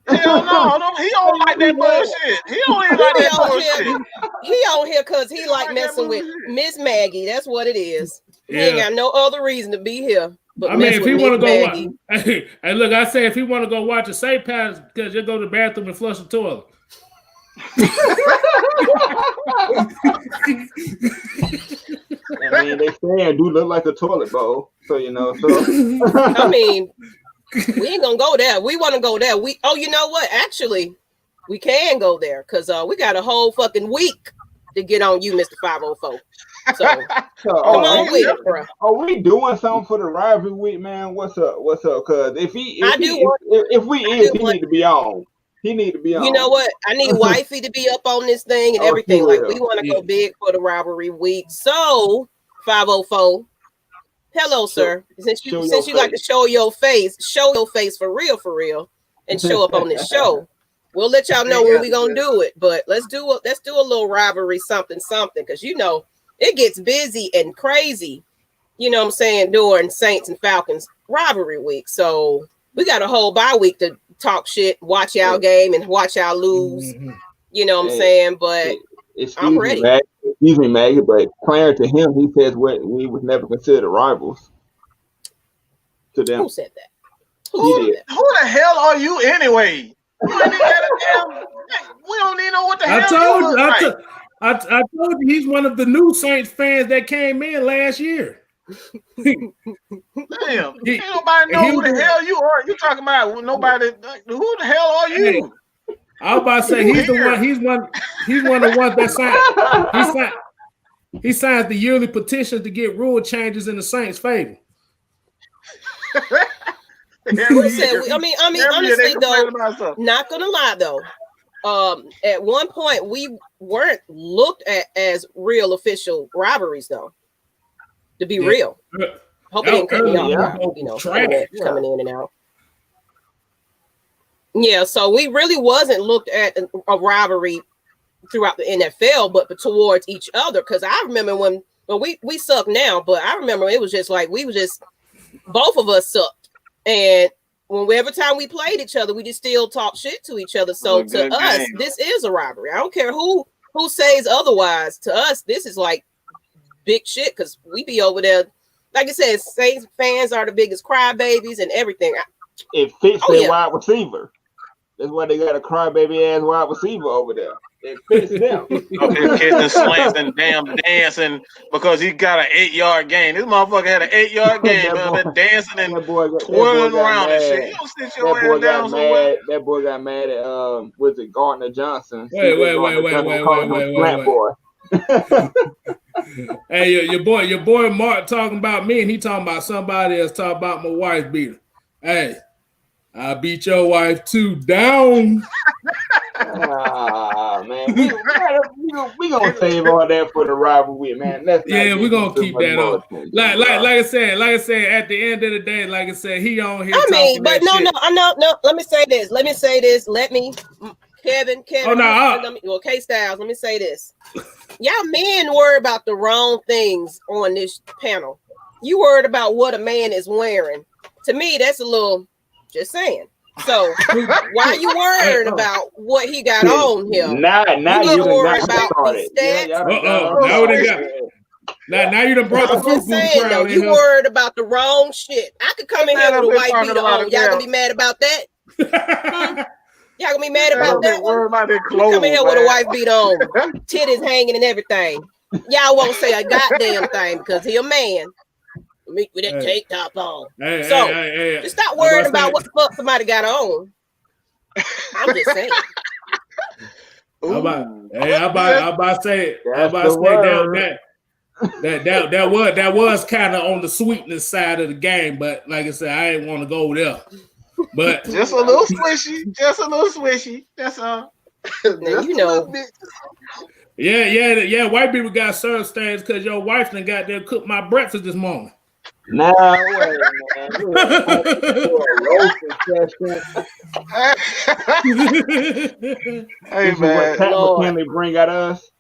Hell no, he don't like that bullshit. He don't even like that bullshit. He on here because he like messing with Miss Maggie. That's what it is. He ain't got no other reason to be here. But I mean, if he want to go watch, hey, look, I say if he want to go watch a St. Pass, because you go to the bathroom and flush the toilet. I mean, they say do look like a toilet bowl, so you know. So I mean, we ain't gonna go there. We want to go there. You know what? Actually, we can go there because we got a whole fucking week to get on you, Mr. 504. So come on with it, bro. Are we doing something for the rivalry week, man? What's up? Because if we need to be on. He need to be on. You know what? I need wifey to be up on this thing and everything. Like we want to go big for the rivalry week. So 504. Hello, sir. Since you like to show your face for real, and show up on this show. We'll let y'all know when we gonna do it. But let's do a little rivalry something because you know it gets busy and crazy. You know what I'm saying, during Saints and Falcons rivalry week. So we got a whole bye week to talk shit, watch y'all game, and watch y'all lose. You know what I'm saying? But I'm ready. Excuse me, Maggie, but prior to him, he says we was never considered rivals to them. Who said that? Who the hell are you anyway? We don't even know what the hell I told you he's one of the new Saints fans that came in last year. Damn, ain't nobody know who the hell you are. You talking about nobody? Who the hell are you? I was about to say he's the one. He's one of the ones that signed. He signs the yearly petitions to get rule changes in the Saints' favor. Who said? I mean, honestly though, not gonna lie though. At one point we weren't looked at as real official rivalries though. To be real, hope it didn't cut me off. You know, coming in and out. Yeah, so we really wasn't looked at a rivalry throughout the NFL, but towards each other. Because I remember when we suck now, but I remember it was just like both of us sucked, and every time we played each other, we just still talk shit to each other. So to us, this is a rivalry. I don't care who says otherwise. To us, this is like big shit because we be over there. Like I said, Saints fans are the biggest crybabies and everything. It fits their wide receiver. That's why they got a crybaby ass wide receiver over there. It fits them. Up here catching slants and damn dancing because he got an 8-yard game. This motherfucker had an 8-yard game. Been dancing and twirling around and shit. You don't sit your ass down somewhere. That boy got mad at was it Gardner Johnson? Wait. Hey, your boy Mark talking about me, and he talking about somebody else. Talking about my wife beater. Hey, I beat your wife too. Down. Man, we gonna save all that for the rivalry, man. We're gonna keep that on. Like I said, at the end of the day, like I said, he on here. But no. Let me say this. Kevin. Oh no. K Styles. Let me say this. Y'all men worry about the wrong things on this panel. You worried about what a man is wearing. To me, that's a little. Just saying. So why are you worried about what he got on him? Now you done worry got about started. Now you done brought the food crowd. You worried about the wrong shit. I could come in here with a white beater on. Y'all gonna be mad about that? Y'all gonna be mad about that one? Come in here with a white beater on, titties hanging and everything. Y'all won't say a goddamn thing because he a man. Me with that tank top on. Just stop worrying about what the fuck somebody got on. I'm just saying. I'm about to say that was kind of on the sweetness side of the game, but like I said, I ain't want to go there. But just a little swishy. That's all. You know. Yeah. White people got served stains because your wife done got there cook my breakfast this morning. Nah, wait, man. Hey, man. Takk McKinley bring at us.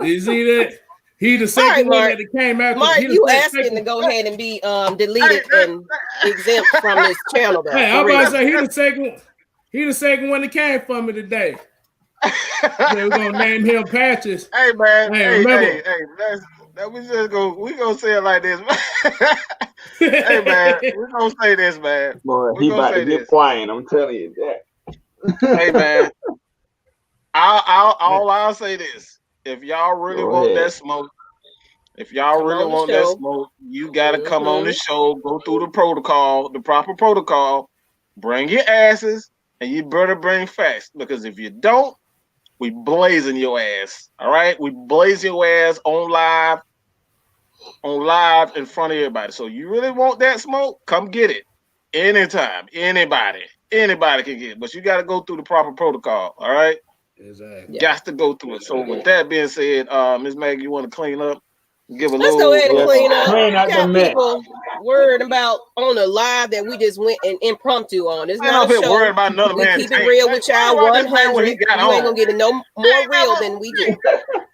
You see that? He the second one that came after. Mark, you asking to go ahead and be deleted and exempt from this channel. Though, hey, I'm about to say he the second one that came for me today. We're gonna name him Patches. Hey man, hey, we gonna say it like this. Hey man, we're gonna say this, man. Boy, he about to get quiet, I'm telling you that. Hey man, I'll say this. If y'all really want that smoke, you gotta come on the show, go through the proper protocol, bring your asses, and you better bring facts. Because if you don't, we blazing your ass. All right? We blaze your ass on live in front of everybody. So you really want that smoke? Come get it. Anytime. Anybody can get it. But you gotta go through the proper protocol. All right? Exactly. Got to go through it. So with that being said, Ms. Maggie, you want to clean up? Let's go ahead and clean up. Clean out the mess. People worried about on a live that we just went and impromptu on. It's not a show. Worried about another we keep it real with y'all. 100. You ain't gonna get it no more real than we do.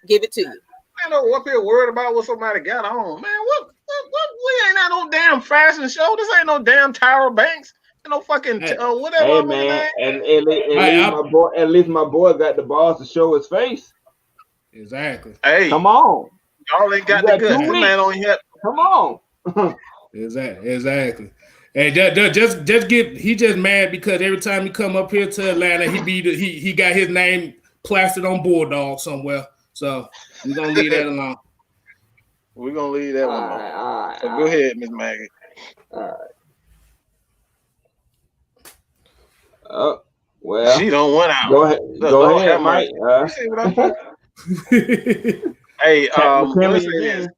Give it to you. I know up here worried about what somebody got on, man. What? We ain't at no damn fashion show. This ain't no damn Tyra Banks. No fucking whatever. Hey man, and at least my boy got the balls to show his face. Exactly. Hey, come on. Y'all ain't got the goods. This man on here. Come on. Exactly. And he just mad because every time he come up here to Atlanta, he got his name plastered on Bulldog somewhere. So we're gonna leave that alone. We're gonna leave that one alone. All right, so go ahead, Miss Maggie. All right. Oh, well, she don't went out. Go ahead, Mike. See what I'm Hey, McKinley again.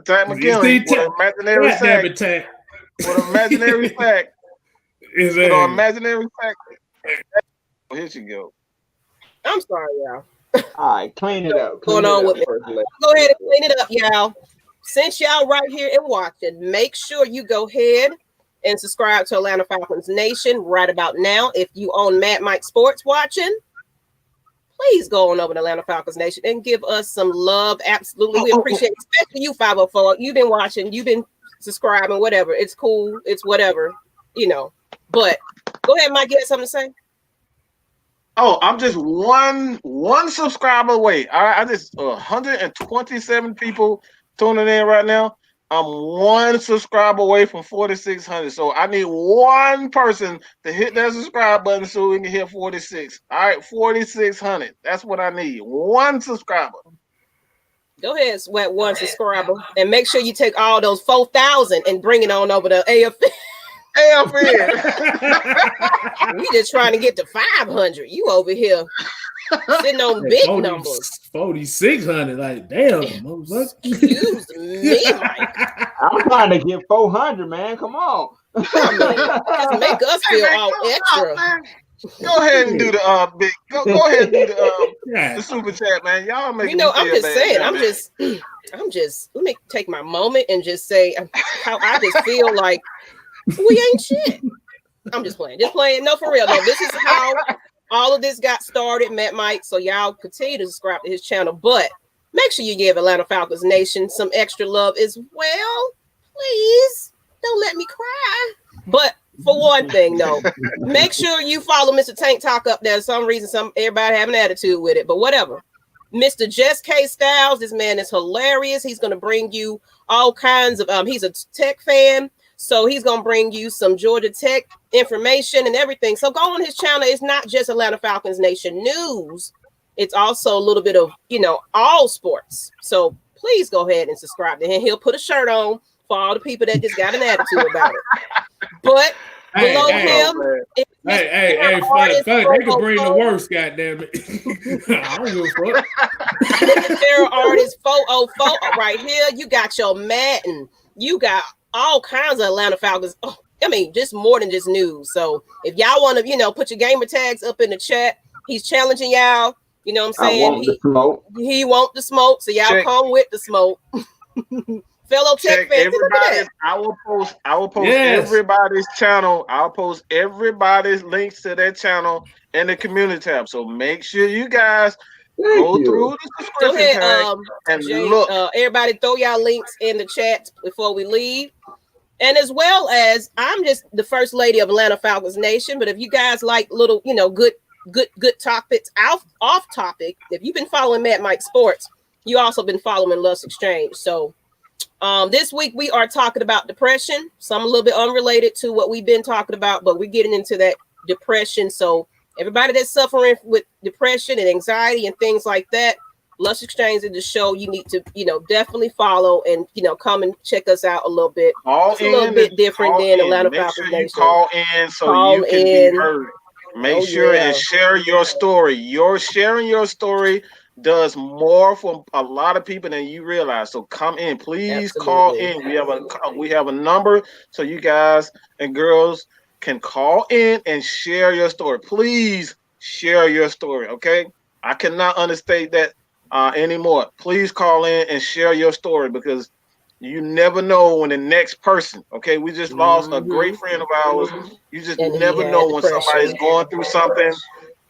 Takk McKinley with an imaginary fact. With an imaginary fact. With an imaginary fact. Here she go. I'm sorry, y'all. All right, clean it up. Going on with me. Go ahead and clean it up, y'all. Since y'all right here and watching, make sure you go ahead and subscribe to Atlanta Falcons Nation right about now. If you own Mad Mike Sports watching, please go on over to Atlanta Falcons Nation and give us some love. Absolutely. We appreciate it, especially you, 504. You've been watching, you've been subscribing, whatever. It's cool. It's whatever, you know. But go ahead, Mike, you have something to say? Oh, I'm just one subscriber away. I just 127 people tuning in right now. I'm one subscriber away from 4,600. So I need one person to hit that subscribe button so we can hit 46. All right, 4,600. That's what I need. One subscriber. Go ahead, Sweat, one subscriber. And make sure you take all those 4,000 and bring it on over to AFN. We just trying to get to 500. You over here sitting on big numbers. 4,600, like damn, motherfucker. Excuse me, Mike. I'm trying to get 400, man. Come on. Just make us feel all extra. Go ahead and do the big. Go ahead and do the super chat, man. Y'all make. You know, I'm just saying. I'm just. Let me take my moment and just say how I just feel like we ain't shit. I'm just playing. No, for real. No, this is how all of this got started, Matt Mike. So y'all continue to subscribe to his channel, but make sure you give Atlanta Falcons Nation some extra love as well. Please don't let me cry. But for one thing, though, make sure you follow Mr. Tank Talk up there. For some reason, everybody have an attitude with it, but whatever. Mr. Jess K. Styles, this man is hilarious. He's going to bring you all kinds of, he's a Tech fan, so he's going to bring you some Georgia Tech information and everything. So go on his channel. It's not just Atlanta Falcons Nation news. It's also a little bit of, all sports. So please go ahead and subscribe to him. He'll put a shirt on for all the people that just got an attitude about it. But below him, they can bring the worst, goddamn it. I don't give a fuck. There artist photo right here. You got your Madden. You got all kinds of Atlanta Falcons. Oh, I mean, just more than just news. So if y'all want to, put your gamer tags up in the chat, he's challenging y'all. You know what I'm saying? He want the smoke, so y'all come with the smoke. Fellow Tech fans, everybody. I will post everybody's channel. I'll post everybody's links to their channel in the community tab. So make sure you guys go through the subscription tag and look. Everybody, throw y'all links in the chat before we leave. And as well as, I'm just the first lady of Atlanta Falcons Nation. But if you guys like little, good topics off topic, if you've been following Matt Mike Sports, you also been following Lust Exchange. So this week we are talking about depression, some a little bit unrelated to what we've been talking about, but we're getting into that depression. So everybody that's suffering with depression and anxiety and things like that, Lust Exchange is the show you need to, definitely follow and, come and check us out a little bit. It's a little bit different than Atlanta Falcons Nation. Call in so you can be heard. Make sure and share your story. Your sharing your story does more for a lot of people than you realize. So come in, please. Call in. We have a number so you guys and girls can call in and share your story. Please share your story. Okay, I cannot understate that anymore. Please call in and share your story because you never know when the next person. Okay, we just lost a great friend of ours. You just never know when somebody's going through something.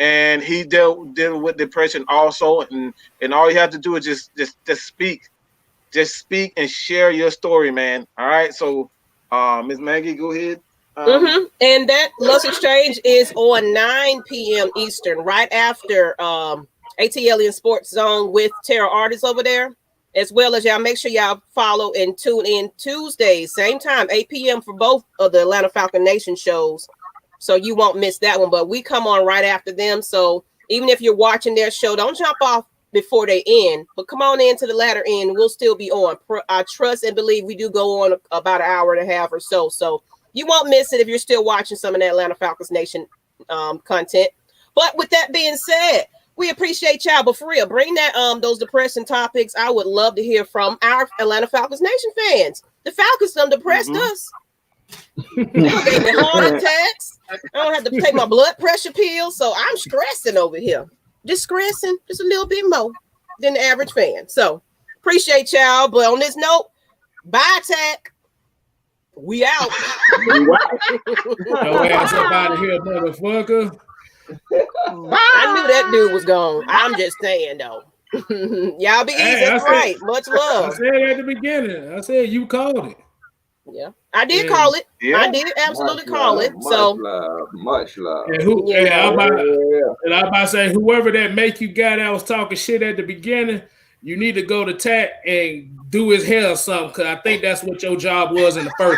And he dealing with depression also, and all you have to do is just speak and share your story, man. All right, so Miss Maggie, go ahead. And that Lust Exchange is on 9 p.m. Eastern, right after ATL Sports Zone with Terror Artists over there, as well as y'all make sure y'all follow and tune in Tuesdays, same time, 8 p.m. for both of the Atlanta Falcon Nation shows. So you won't miss that one, but we come on right after them. So even if you're watching their show, don't jump off before they end, but come on into the latter end. We'll still be on. I trust and believe we do go on about an hour and a half or so. So you won't miss it if you're still watching some of the Atlanta Falcons Nation content. But with that being said, we appreciate y'all. But for real, bring that those depressing topics. I would love to hear from our Atlanta Falcons Nation fans. The Falcons done depressed us. They gave me heart attacks. I don't have to take my blood pressure pills, so I'm stressing over here. Just stressing just a little bit more than the average fan. So appreciate y'all. But on this note, bye, Takk. We out. Your ass up out of here, motherfucker. I knew that dude was gone. I'm just saying though. Y'all be easy, right? Much love. I said at the beginning. I said you called it. Yeah, I did call it. Yeah. I did absolutely call it. So much love. And I'm about to say, whoever that make you guy that was talking shit at the beginning, you need to go to Takk and do his hair or something, because I think that's what your job was in the first